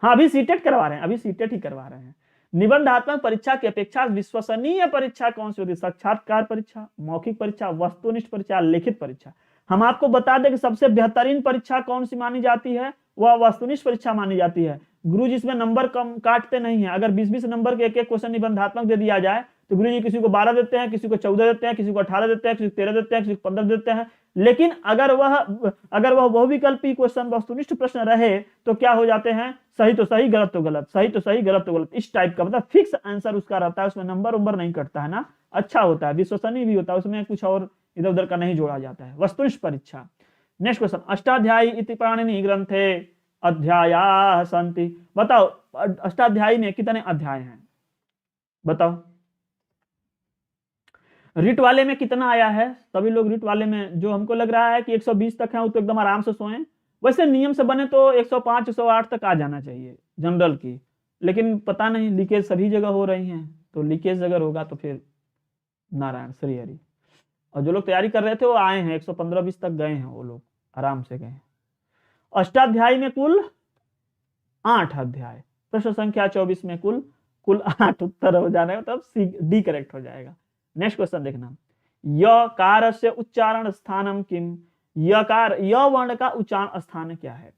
हाँ अभी सीटेट करवा रहे हैं, अभी सीटेट ही करवा रहे हैं। निबंधात्मक परीक्षा की अपेक्षा विश्वसनीय परीक्षा कौन सी होती है, साक्षात्कार परीक्षा, मौखिक परीक्षा, वस्तुनिष्ठ परीक्षा, लिखित परीक्षा। हम आपको बता दें कि सबसे बेहतरीन परीक्षा कौन सी मानी जाती है, वह वस्तुनिष्ठ परीक्षा मानी जाती है। गुरु जी इसमें नंबर कम काटते नहीं है, अगर 20-20 नंबर के एक एक क्वेश्चन निबंधात्मक दे दिया जाए तो गुरु जी किसी को 12 देते हैं, किसी को 14 देते हैं, किसी को 18 देते हैं, किसी को 13 देते हैं, किसी को 15 देते हैं। लेकिन अगर वह बहुविकल्पी क्वेश्चन वस्तुनिष्ठ प्रश्न रहे तो क्या हो जाते हैं, सही तो सही गलत तो गलत, सही तो सही गलत तो गलत, इस टाइप का, मतलब फिक्स आंसर उसका रहता है, उसमें नंबर उम्बर नहीं कटता है ना, अच्छा होता है, विश्वसनीय भी होता है, उसमें कुछ और इधर उधर का नहीं जोड़ा जाता है। वस्तुनिष्ठ परीक्षा। नेक्स्ट क्वेश्चन, अष्टाध्यायी इति पाणिनि ग्रंथे अध्याया सन्ति, बताओ अष्टाध्यायी में कितने अध्याय हैं, बताओ। रिट वाले में कितना आया है, सभी लोग रिट वाले में, जो हमको लग रहा है कि 120 तक है वो तो एकदम आराम से सोएं, वैसे नियम से बने तो 105 108 तक आ जाना चाहिए जनरल की, लेकिन पता नहीं लीकेज सभी जगह हो रही हैं, तो लीकेज अगर होगा तो फिर नारायण श्री हरि। और जो लोग तैयारी कर रहे थे वो आए हैं, 115-20 तक गए हैं, वो लोग आराम से गए। अष्टाध्यायी में कुल 8 अध्याय, प्रश्न संख्या 24 में कुल 8 उत्तर हो जाने, मतलब डी करेक्ट हो जाएगा। नेक्स्ट क्वेश्चन देखना, यकार से उच्चारण स्थानम किम, यकार, य वर्ण का उच्चारण स्थान क्या है,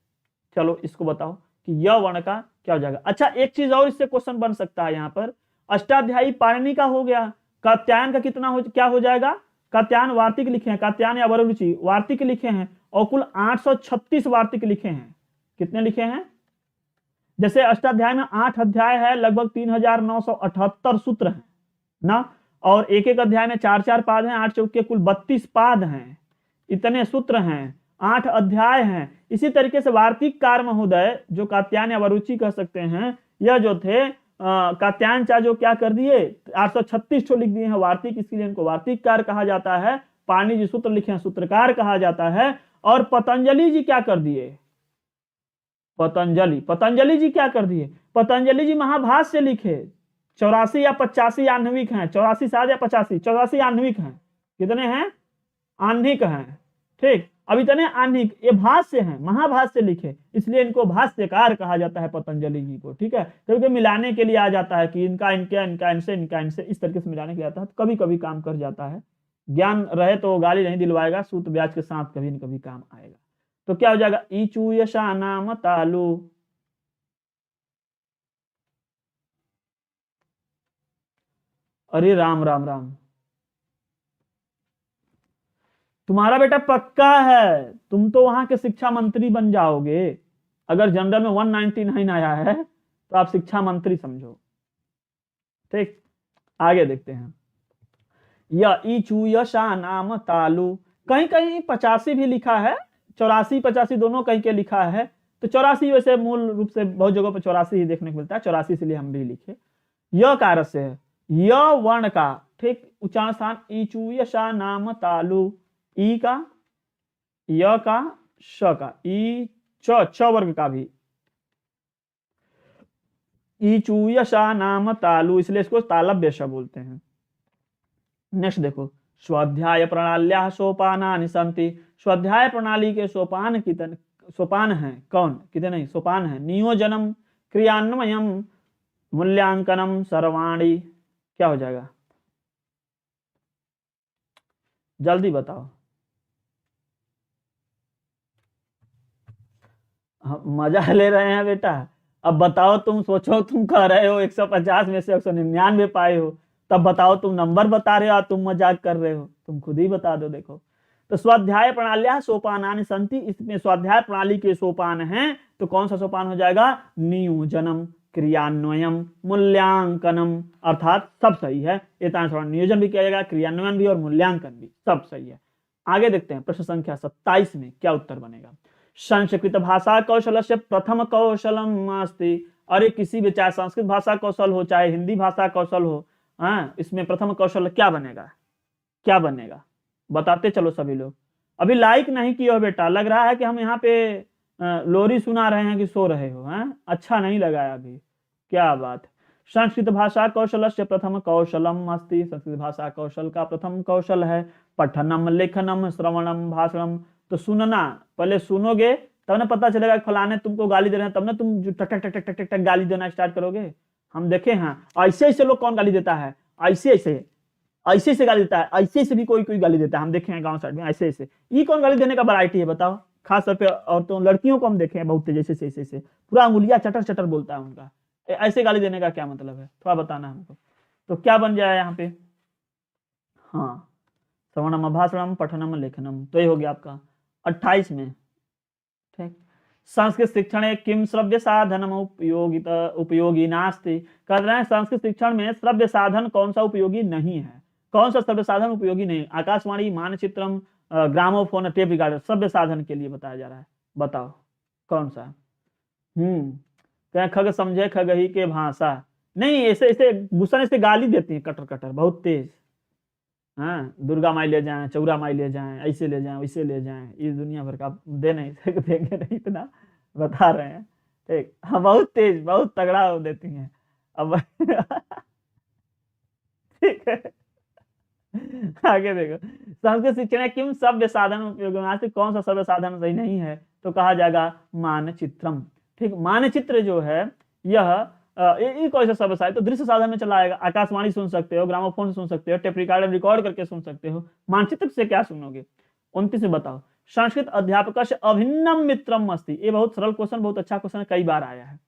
चलो इसको बताओ कि य वर्ण का क्या हो जाएगा। अच्छा एक चीज और इससे क्वेश्चन बन सकता है, यहाँ पर अष्टाध्यायी पाणिनि का हो गया, कात्यायन का कितना क्या हो जाएगा, कात्यायन वार्तिक लिखे हैं, कात्यायन या वररुचि वार्तिक लिखे हैं, और कुल 836 वार्तिक लिखे हैं। कितने लिखे हैं, जैसे अष्टाध्याय में 8 अध्याय है, लगभग 3978 सूत्र हैं ना, और एक एक अध्याय में 4-4 पाद हैं, 8 चौके कुल 32 पाद हैं, इतने सूत्र हैं, 8 अध्याय हैं। इसी तरीके से वार्तिककार महोदय जो कात्यायन या वरुचि कह सकते हैं, यह जो थे कात्यायन चा जो क्या कर दिए, 836 लिख दिए हैं वार्तिक, इसलिए इनको वार्तिककार कहा जाता है। पाणिनि जी सूत्र लिखे हैं, सूत्रकार कहा जाता है। और पतंजलि जी क्या कर दिए, पतंजलि, पतंजलि जी क्या कर दिए, पतंजलि जी महाभाष्य लिखे, 84 या 85 आह्निक हैं, 84 शायद या 85, 84 आह्निक हैं, कितने हैं, आह्निक हैं, ठीक। अब इतने आह्निक, ये भाष्य हैं, महाभाष्य लिखे, इसलिए इनको भाष्यकार कहा जाता है पतंजलि जी को, ठीक है। क्योंकि मिलाने के लिए आ जाता है कि इनका इनके, इनका इनसे, इनका इनसे, इस तरीके से मिलाने के लिए आता है, तो कभी कभी काम कर जाता है। ज्ञान रहे तो गाली नहीं दिलवाएगा, सूत ब्याज के साथ कभी न कभी काम आएगा। तो क्या हो जाएगा, ईचू यशा नाम तालु, अरे राम राम राम, तुम्हारा बेटा पक्का है, तुम तो वहां के शिक्षा मंत्री बन जाओगे। अगर जनरल में 199 आया है तो आप शिक्षा मंत्री समझो, ठीक। आगे देखते हैं, या ईचू यशा नाम तालु, कहीं कहीं 85 भी लिखा है, 84 85 दोनों कहीं के लिखा है। तो 84 वैसे मूल रूप से बहुत जगह पर 84 ही देखने को मिलता है, 84 इसलिए हम भी लिखे। य कार से है, य वर्ण का, ठीक, उच्चारण स्थान ईचू यशा नाम तालु, ई का, य का, श का, ई च वर्ग का भी, ईचू यशा नाम तालु, इसलिए इसको तालव्य श बोलते हैं। नेक्स्ट देखो, स्वाध्याय प्रणाल्या सोपानानि सन्ति, स्वाध्याय प्रणाली के सोपान कितने, सोपान हैं कौन, कितने नहीं, सोपान है, नियोजनम, क्रियान्वयम, मूल्यांकनम, सर्वाणी, क्या हो जाएगा, जल्दी बताओ। मजा ले रहे हैं बेटा, अब बताओ, तुम सोचो, तुम कह रहे हो 150 में से 199 पाए हो, तब बताओ, तुम नंबर बता रहे हो, तुम मजाक कर रहे हो, तुम खुद ही बता दो। देखो, तो स्वाध्याय प्रणाल्या सोपानानि सन्ति, इसमें स्वाध्याय प्रणाली के सोपान हैं, तो कौन सा सोपान हो जाएगा, नियोजनम, क्रियान्वयम, मूल्यांकनम, अर्थात सब सही है। नियोजन भी किया जाएगा, क्रियान्वयन भी और मूल्यांकन भी, सब सही है। आगे देखते हैं, प्रश्न संख्या 27 में क्या उत्तर बनेगा। संस्कृत भाषा कौशल से प्रथम कौशलम अस्ति, अरे किसी भी, चाहे संस्कृत भाषा कौशल हो चाहे हिंदी भाषा कौशल हो, हाँ, इसमें प्रथम कौशल क्या बनेगा, क्या बनेगा, बताते चलो सभी लोग। अभी लाइक नहीं किए हो बेटा, लग रहा है कि हम यहाँ पे लोरी सुना रहे हैं कि सो रहे हो, हाँ, अच्छा नहीं लगा है अभी, क्या बात। संस्कृत भाषा कौशल से प्रथम कौशलम अस्ति, संस्कृत भाषा कौशल का प्रथम कौशल है पठनम, लेखनम, श्रवणम, भाषणम। तो सुनना, पहले सुनोगे तब ना पता चलेगा कि फलाने तुमको गाली दे रहे हैं, तब ना तुम जो टक टक टक टक टक टक गाली देना स्टार्ट करोगे। हम देखे हैं ऐसे ऐसे लोग कौन गाली देता है, ऐसे ऐसे ऐसे ऐसे गाली देता है, ऐसे ऐसे भी कोई कोई गाली देता है, हम देखे हैं गांव साइड में ऐसे ऐसे। ये कौन गाली देने का वैरायटी है बताओ, खास तौर पे औरतों लड़कियों को हम देखे हैं बहुत तेज, ऐसे ऐसे ऐसे पूरा अंगुलियां चटर चटर बोलता है उनका। ऐसे गाली देने का क्या मतलब है, थोड़ा बताना हमको। तो क्या बन जाए यहाँ पे, हाँ, श्रवणम, भाषणम, पठनम, लेखनम, तो ये हो गया आपका 28 में, ठीक। संस्कृत शिक्षण किम श्रव्य साधनम उपयोगी नास्ति, कर रहे हैं संस्कृत शिक्षण में श्रव्य साधन कौन सा उपयोगी नहीं है, कौन सा श्रव्य साधन उपयोगी नहीं, आकाशवाणी, मानचित्रम, ग्रामोफोन, टेप रिकॉर्डर, श्रव्य साधन के लिए बताया जा रहा है, बताओ कौन सा। कहें खग समझे खगही के भाषा, नहीं, ऐसे ऐसे गुस्सा से गाली देती है कटर कटर बहुत तेज, हाँ, दुर्गा माई ले जाएं, चौरा माई ले जाएं, ऐसे ले जाएं, वैसे ले जाएं, इस दुनिया भर का दे नहीं देंगे नहीं, इतना बता रहे हैं, ठीक। हाँ, बहुत तेज, बहुत तगड़ा देती हैं अब ठीक है। आगे देखो, संस्कृत शिक्षण किम सभ्य साधन उपयोग, कौन सा सभ्य साधन सही नहीं है, तो कहा जाएगा मानचित्रम, ठीक। मानचित्र जो है यह कौन सा सभ्य साधन, तो दृश्य साधन में चला आएगा, आकाशवाणी सुन सकते हो, ग्रामोफोन सुन सकते हो, टेप रिकॉर्डर रिकॉर्ड करके सुन सकते हो, मानचित्र से क्या सुनोगे। 29 में बताओ, संस्कृत अध्यापक से अभिन्नम मित्रम अस्ति, ये बहुत सरल क्वेश्चन, बहुत अच्छा क्वेश्चन, कई बार आया है।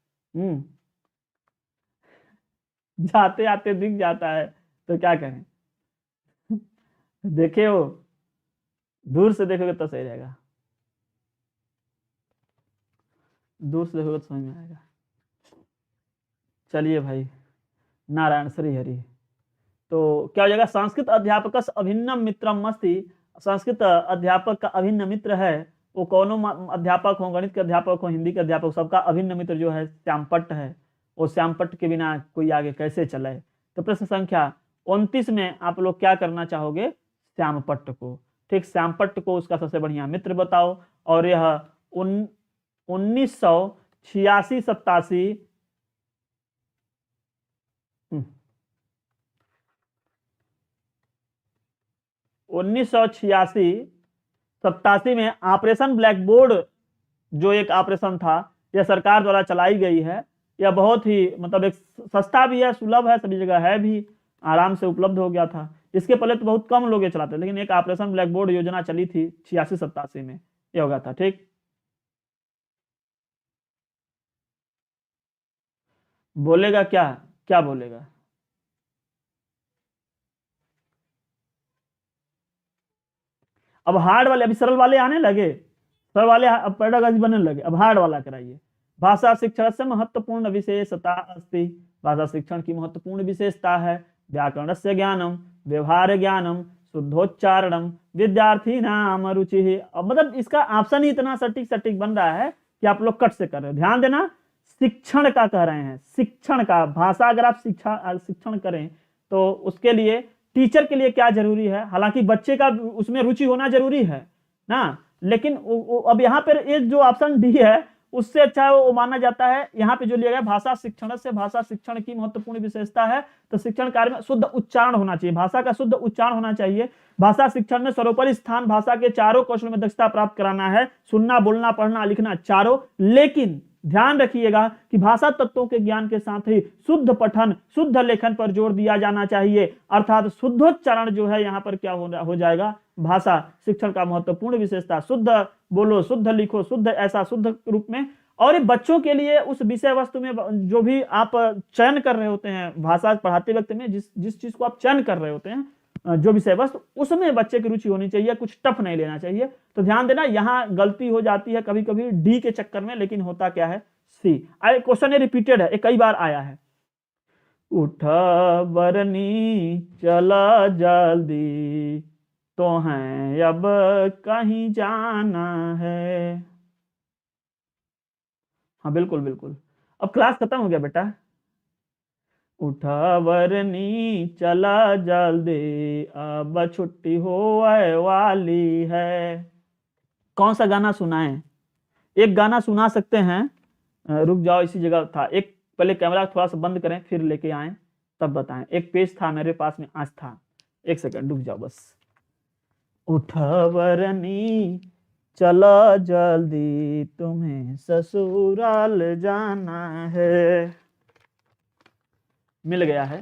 जाते आते दिख जाता है तो क्या करें देखे हो, दूर से देखोगे तो सही रहेगा, दूर से देखोगे तो समझ में आएगा। चलिए भाई, नारायण श्री हरि। तो क्या हो जाएगा, संस्कृत अध्यापक अभिन्नम मित्रम अस्ति, संस्कृत अध्यापक का अभिन्न मित्र है, वो कौनों अध्यापक हो, गणित के अध्यापक हो, हिंदी के अध्यापक, सबका अभिन्न मित्र जो है श्यामपट्ट है, वो श्यामपट्ट के बिना कोई आगे कैसे चले। तो प्रश्न संख्या 29 में आप लोग क्या करना चाहोगे, श्यामपट्ट को, ठीक, श्यामपट्ट को उसका सबसे बढ़िया मित्र बताओ। और यह 1900 86 87 1986-87 में ऑपरेशन ब्लैक बोर्ड जो एक ऑपरेशन था, यह सरकार द्वारा चलाई गई है। यह बहुत ही मतलब एक सस्ता भी है, सुलभ है, सभी जगह है भी, आराम से उपलब्ध हो गया था। इसके पहले तो बहुत कम लोग ये चलाते, लेकिन एक ऑपरेशन ब्लैक बोर्ड योजना चली थी 86-87 में, ये हो गया था। ठीक, बोलेगा क्या, क्या बोलेगा? अब हार्ड वाले, अभी सरल वाले आने लगे, सरल वाले अब पेडागॉजी बनने लगे, अब हार्ड वाला कराइए। भाषा शिक्षण से महत्वपूर्ण विशेषता अस्ति, भाषा शिक्षण की महत्वपूर्ण विशेषता है व्याकरण से ज्ञानम, व्यवहार ज्ञानम, शुद्धोच्चारणम, विद्यार्थी नाम रुचि। अब मतलब इसका ऑप्शन ही इतना सटीक सटीक बन रहा है कि आप लोग कट से कर रहे हो। ध्यान देना, शिक्षण का कह रहे हैं, शिक्षण का। भाषा अगर आप शिक्षण करें तो उसके लिए टीचर के लिए क्या जरूरी है, हालांकि बच्चे का उसमें रुचि होना जरूरी है ना, लेकिन अब यहाँ पर ये जो ऑप्शन डी है उससे अच्छा वो माना जाता है। यहाँ पे जो लिया गया भाषा शिक्षण से, भाषा शिक्षण की महत्वपूर्ण विशेषता है तो शिक्षण कार्य में शुद्ध उच्चारण होना चाहिए, भाषा का शुद्ध उच्चारण होना चाहिए। भाषा शिक्षण में सर्वोपरि स्थान भाषा के चारों कौशल में दक्षता प्राप्त कराना है, सुनना, बोलना, पढ़ना, लिखना, चारों। लेकिन ध्यान रखिएगा कि भाषा तत्वों के ज्ञान के साथ ही शुद्ध पठन, शुद्ध लेखन पर जोर दिया जाना चाहिए, अर्थात शुद्धोच्चारण जो है यहाँ पर क्या हो जाएगा, भाषा शिक्षण का महत्वपूर्ण विशेषता। शुद्ध बोलो, शुद्ध लिखो, शुद्ध ऐसा शुद्ध रूप में। और ये बच्चों के लिए उस विषय वस्तु में जो भी आप चयन कर रहे होते हैं भाषा पढ़ाते वक्त में, जिस चीज को आप चयन कर रहे होते हैं, जो विषय वस्तु, उसमें बच्चे की रुचि होनी चाहिए, कुछ टफ नहीं लेना चाहिए। तो ध्यान देना, यहां गलती हो जाती है कभी कभी डी के चक्कर में, लेकिन होता क्या है सी। क्वेश्चन रिपीटेड है, कई बार आया है। उठ बरनी चला जल्दी तो है अब कहीं जाना है। हाँ बिल्कुल बिल्कुल, अब क्लास खत्म हो गया बेटा। उठा बरनी चला जल्दी अब छुट्टी हो वाली है। कौन सा गाना सुनाएं? एक गाना सुना सकते हैं, रुक जाओ, इसी जगह था एक, पहले कैमरा थोड़ा सा बंद करें फिर लेके आए तब बताएं। एक पेज था मेरे पास में, आज था, एक सेकंड रुक जाओ बस। उठा बरनी चला जल्दी तुम्हें ससुराल जाना है। मिल गया है,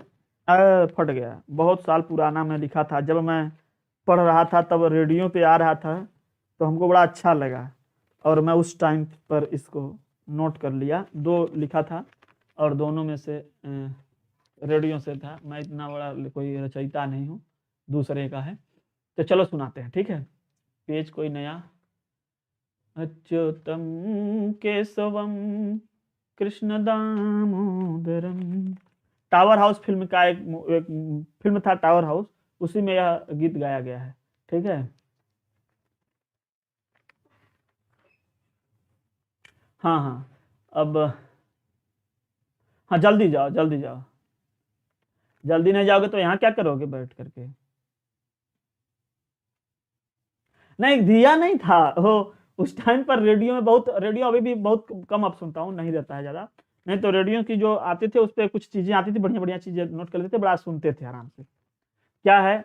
फट गया, बहुत साल पुराना मैं लिखा था, जब मैं पढ़ रहा था तब रेडियो पे आ रहा था तो हमको बड़ा अच्छा लगा और मैं उस टाइम पर इसको नोट कर लिया। दो लिखा था और दोनों में से रेडियो से था, मैं इतना बड़ा कोई रचयिता नहीं हूँ, दूसरे का है। तो चलो सुनाते हैं, ठीक है। पेज कोई नया। Achyutam Keshavam Krishna Damodaram. Tower house film का एक फिल्म था टावर हाउस, उसी में यह गीत गाया गया है, ठीक है। हाँ हाँ, अब हाँ जल्दी जाओ, जल्दी जाओ, जल्दी नहीं जाओगे तो यहाँ क्या करोगे बैठ करके? नहीं दिया नहीं था वो उस टाइम पर, रेडियो में बहुत, रेडियो अभी भी बहुत कम अब सुनता हूँ, नहीं रहता है ज्यादा। नहीं तो रेडियो की जो आती थे उस पर कुछ चीजें आती थी, बढ़िया बढ़िया चीजें नोट कर लेते थे, बड़ा सुनते थे आराम से। क्या है,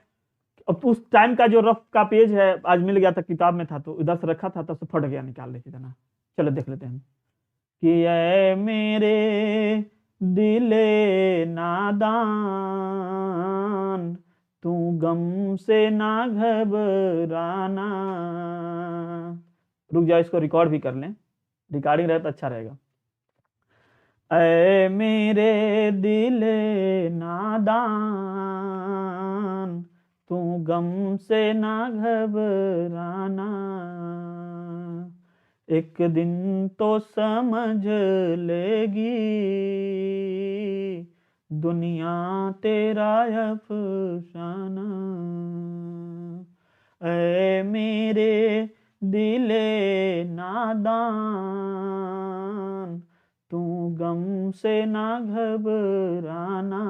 अब उस टाइम का जो रफ का पेज है आज मिल गया था, किताब में था तो इधर से रखा था, तब से फट गया, निकाल लेते थे ना। चलो देख लेते हैं कि ऐ मेरे दिले नादान तू गम से ना घबराना। रुक जाओ, इसको रिकॉर्ड भी कर लें, रिकॉर्डिंग रहे तो अच्छा रहेगा। ऐ मेरे दिले नादान तू गम से ना घबराना, एक दिन तो समझ लेगी दुनिया तेरा अफसाना। ऐ मेरे दिले नादान तू गम से ना घबराना,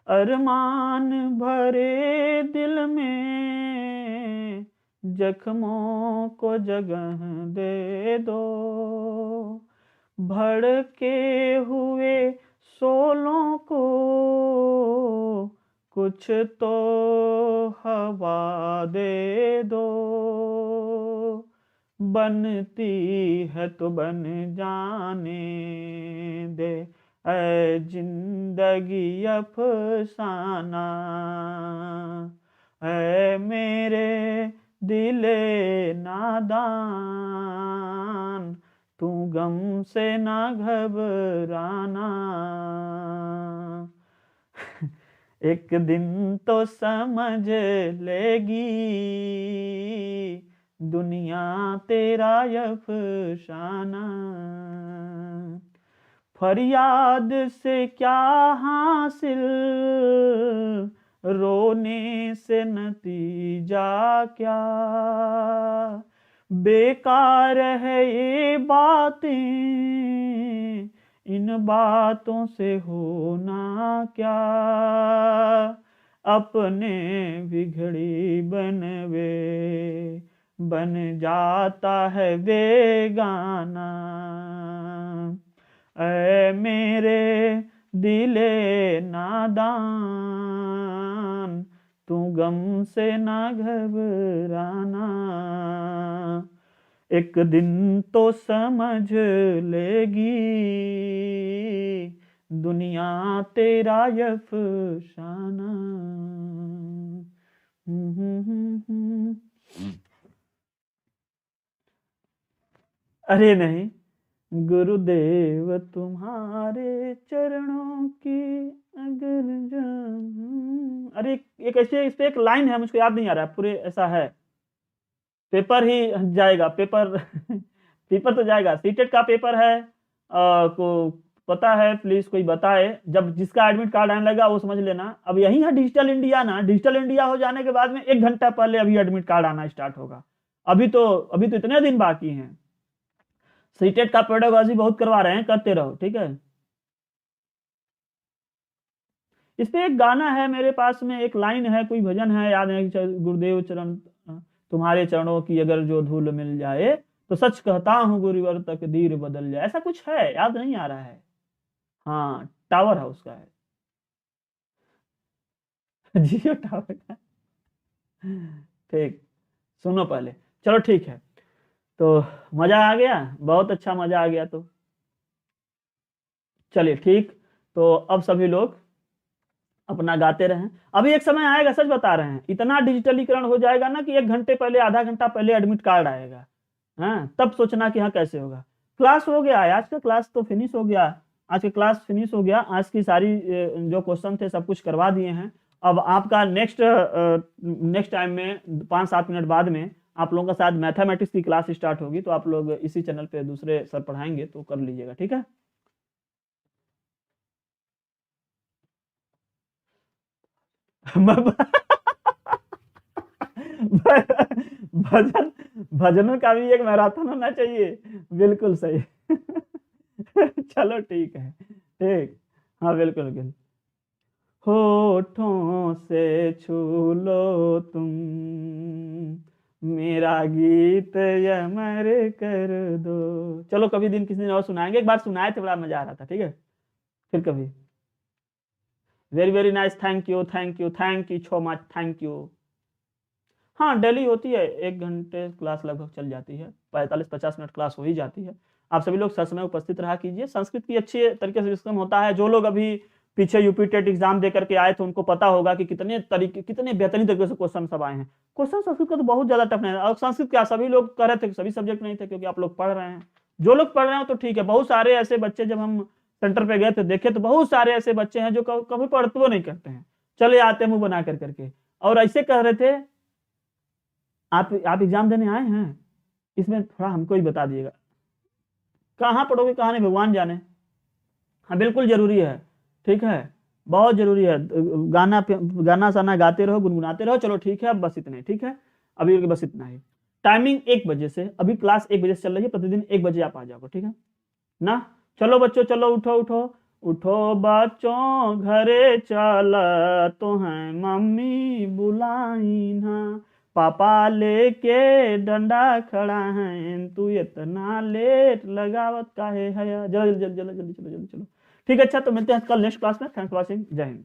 अरमान भरे दिल में जख्मों को जगह दे दो, भड़के हुए शोलों को कुछ तो हवा दे दो, बनती है तो बन जाने दे ऐ जिंदगी अफसाना, ऐ मेरे दिले नादान, तू गम से ना घबराना। एक दिन तो समझ लेगी दुनिया तेरा अफसाना, फरियाद से क्या हासिल, रोने से नतीजा क्या, बेकार है ये बातें, इन बातों से होना क्या, अपने बिगड़ी बनवे बन जाता है बेगाना, ऐ मेरे दिले नादान, तू गम से ना घबराना, एक दिन तो समझ लेगी दुनिया तेरा अफसाना। अरे नहीं, गुरुदेव तुम्हारे चरणों की अगर अरे एक ऐसे इस पे एक लाइन है, मुझको याद नहीं आ रहा है पूरे, ऐसा है, पेपर ही जाएगा, पेपर पेपर तो जाएगा, सीटेट का पेपर है, को पता है प्लीज कोई बताए, जब जिसका एडमिट कार्ड आने लगा वो समझ लेना। अब यही है डिजिटल इंडिया ना, डिजिटल इंडिया हो जाने के बाद में 1 घंटा पहले अभी एडमिट कार्ड आना स्टार्ट होगा, अभी तो इतने दिन बाकी हैं। सीटेट का पेडागोजी बहुत करवा रहे हैं, करते रहो ठीक है। इस पे एक गाना है मेरे पास में, एक लाइन है, कोई भजन है, याद है, गुरुदेव चरण तुम्हारे चरणों की अगर जो धूल मिल जाए, तो सच कहता हूँ गुरुवर तकदीर बदल जाए, ऐसा कुछ है, याद नहीं आ रहा है। हाँ, टावर हाउस का है। जियो टावर का, ठीक, सुनो पहले, चलो ठीक है। तो मजा आ गया, बहुत अच्छा मजा आ गया। तो चलिए ठीक, तो अब सभी लोग अपना गाते रहें। अभी एक समय आएगा, सच बता रहे हैं, इतना डिजिटलीकरण हो जाएगा ना कि 1 घंटे पहले, आधा घंटा पहले एडमिट कार्ड आएगा। हाँ, तब सोचना कि हाँ कैसे होगा। क्लास हो गया, आज का क्लास तो फिनिश हो गया, आज का क्लास फिनिश हो गया, आज की सारी जो क्वेश्चन थे सब कुछ करवा दिए हैं। अब आपका नेक्स्ट टाइम में 5-7 मिनट बाद में आप लोगों का साथ मैथमेटिक्स की क्लास स्टार्ट होगी, तो आप लोग इसी चैनल पे दूसरे सर पढ़ाएंगे, तो कर लीजिएगा, ठीक है। भजन भजनों का भी एक मैराथन होना चाहिए, बिल्कुल सही। चलो ठीक है, ठीक, हाँ बिल्कुल बिल्कुल। होठों से छू लो तुम मेरा गीत अमर कर दो। चलो कभी दिन किसी दिन और सुनाएंगे, एक बार सुनाए थे, बड़ा मजा आ रहा था, ठीक है, फिर कभी। Very very nice, thank you thank you thank you so much, thank you. हाँ डेली होती है, 1 घंटे क्लास लगभग चल जाती है, 45-50 मिनट क्लास हो ही जाती है। आप सभी लोग ससमय उपस्थित रहा कीजिए। संस्कृत की अच्छे तरीके से सिस्टम होता है, जो लोग अभी पीछे यूपी टेट एग्जाम दे करके आए थे उनको पता होगा कि कितने बेहतरीन तरीके से क्वेश्चन सब आए हैं। क्वेश्चन संस्कृत का तो बहुत ज्यादा टफ नहीं है, और संस्कृत क्या सभी लोग कह रहे थे, सभी सब्जेक्ट नहीं थे, क्योंकि आप लोग पढ़ रहे हैं, जो लोग पढ़ रहे हैं तो ठीक है। बहुत सारे ऐसे बच्चे, जब हम सेंटर पे गए थे देखे, तो बहुत सारे ऐसे बच्चे हैं जो कभी पढ़ते वो नहीं करते हैं, चले आते मुंह बना करके, और ऐसे कह रहे थे। आप एग्जाम देने आए हैं, इसमें थोड़ा हमको ही बता दिएगा, कहाँ पढ़ोगे कहाँ नहीं भगवान जाने। हाँ बिल्कुल जरूरी है, ठीक है, बहुत जरूरी है। गाना साना गाते रहो, गुनगुनाते रहो। चलो ठीक है, अब बस इतने, ठीक है, अभी बस इतना ही। टाइमिंग 1 बजे से, अभी क्लास 1 बजे से चल रही है, प्रतिदिन 1 बजे आप आ जाओगे, ठीक है ना। चलो बच्चों, चलो उठो उठो उठो बच्चों, घरे चला तो है मम्मी बुलाई ना, पापा लेके डंडा खड़ा है, तू इतना लेट लगावत काहे है। जल्दी जल्दी जल्दी जल्दी चलो जल्दी चलो। ठीक है, अच्छा तो मिलते हैं कल नेक्स्ट क्लास में। Thanks for watching. जय हिंद।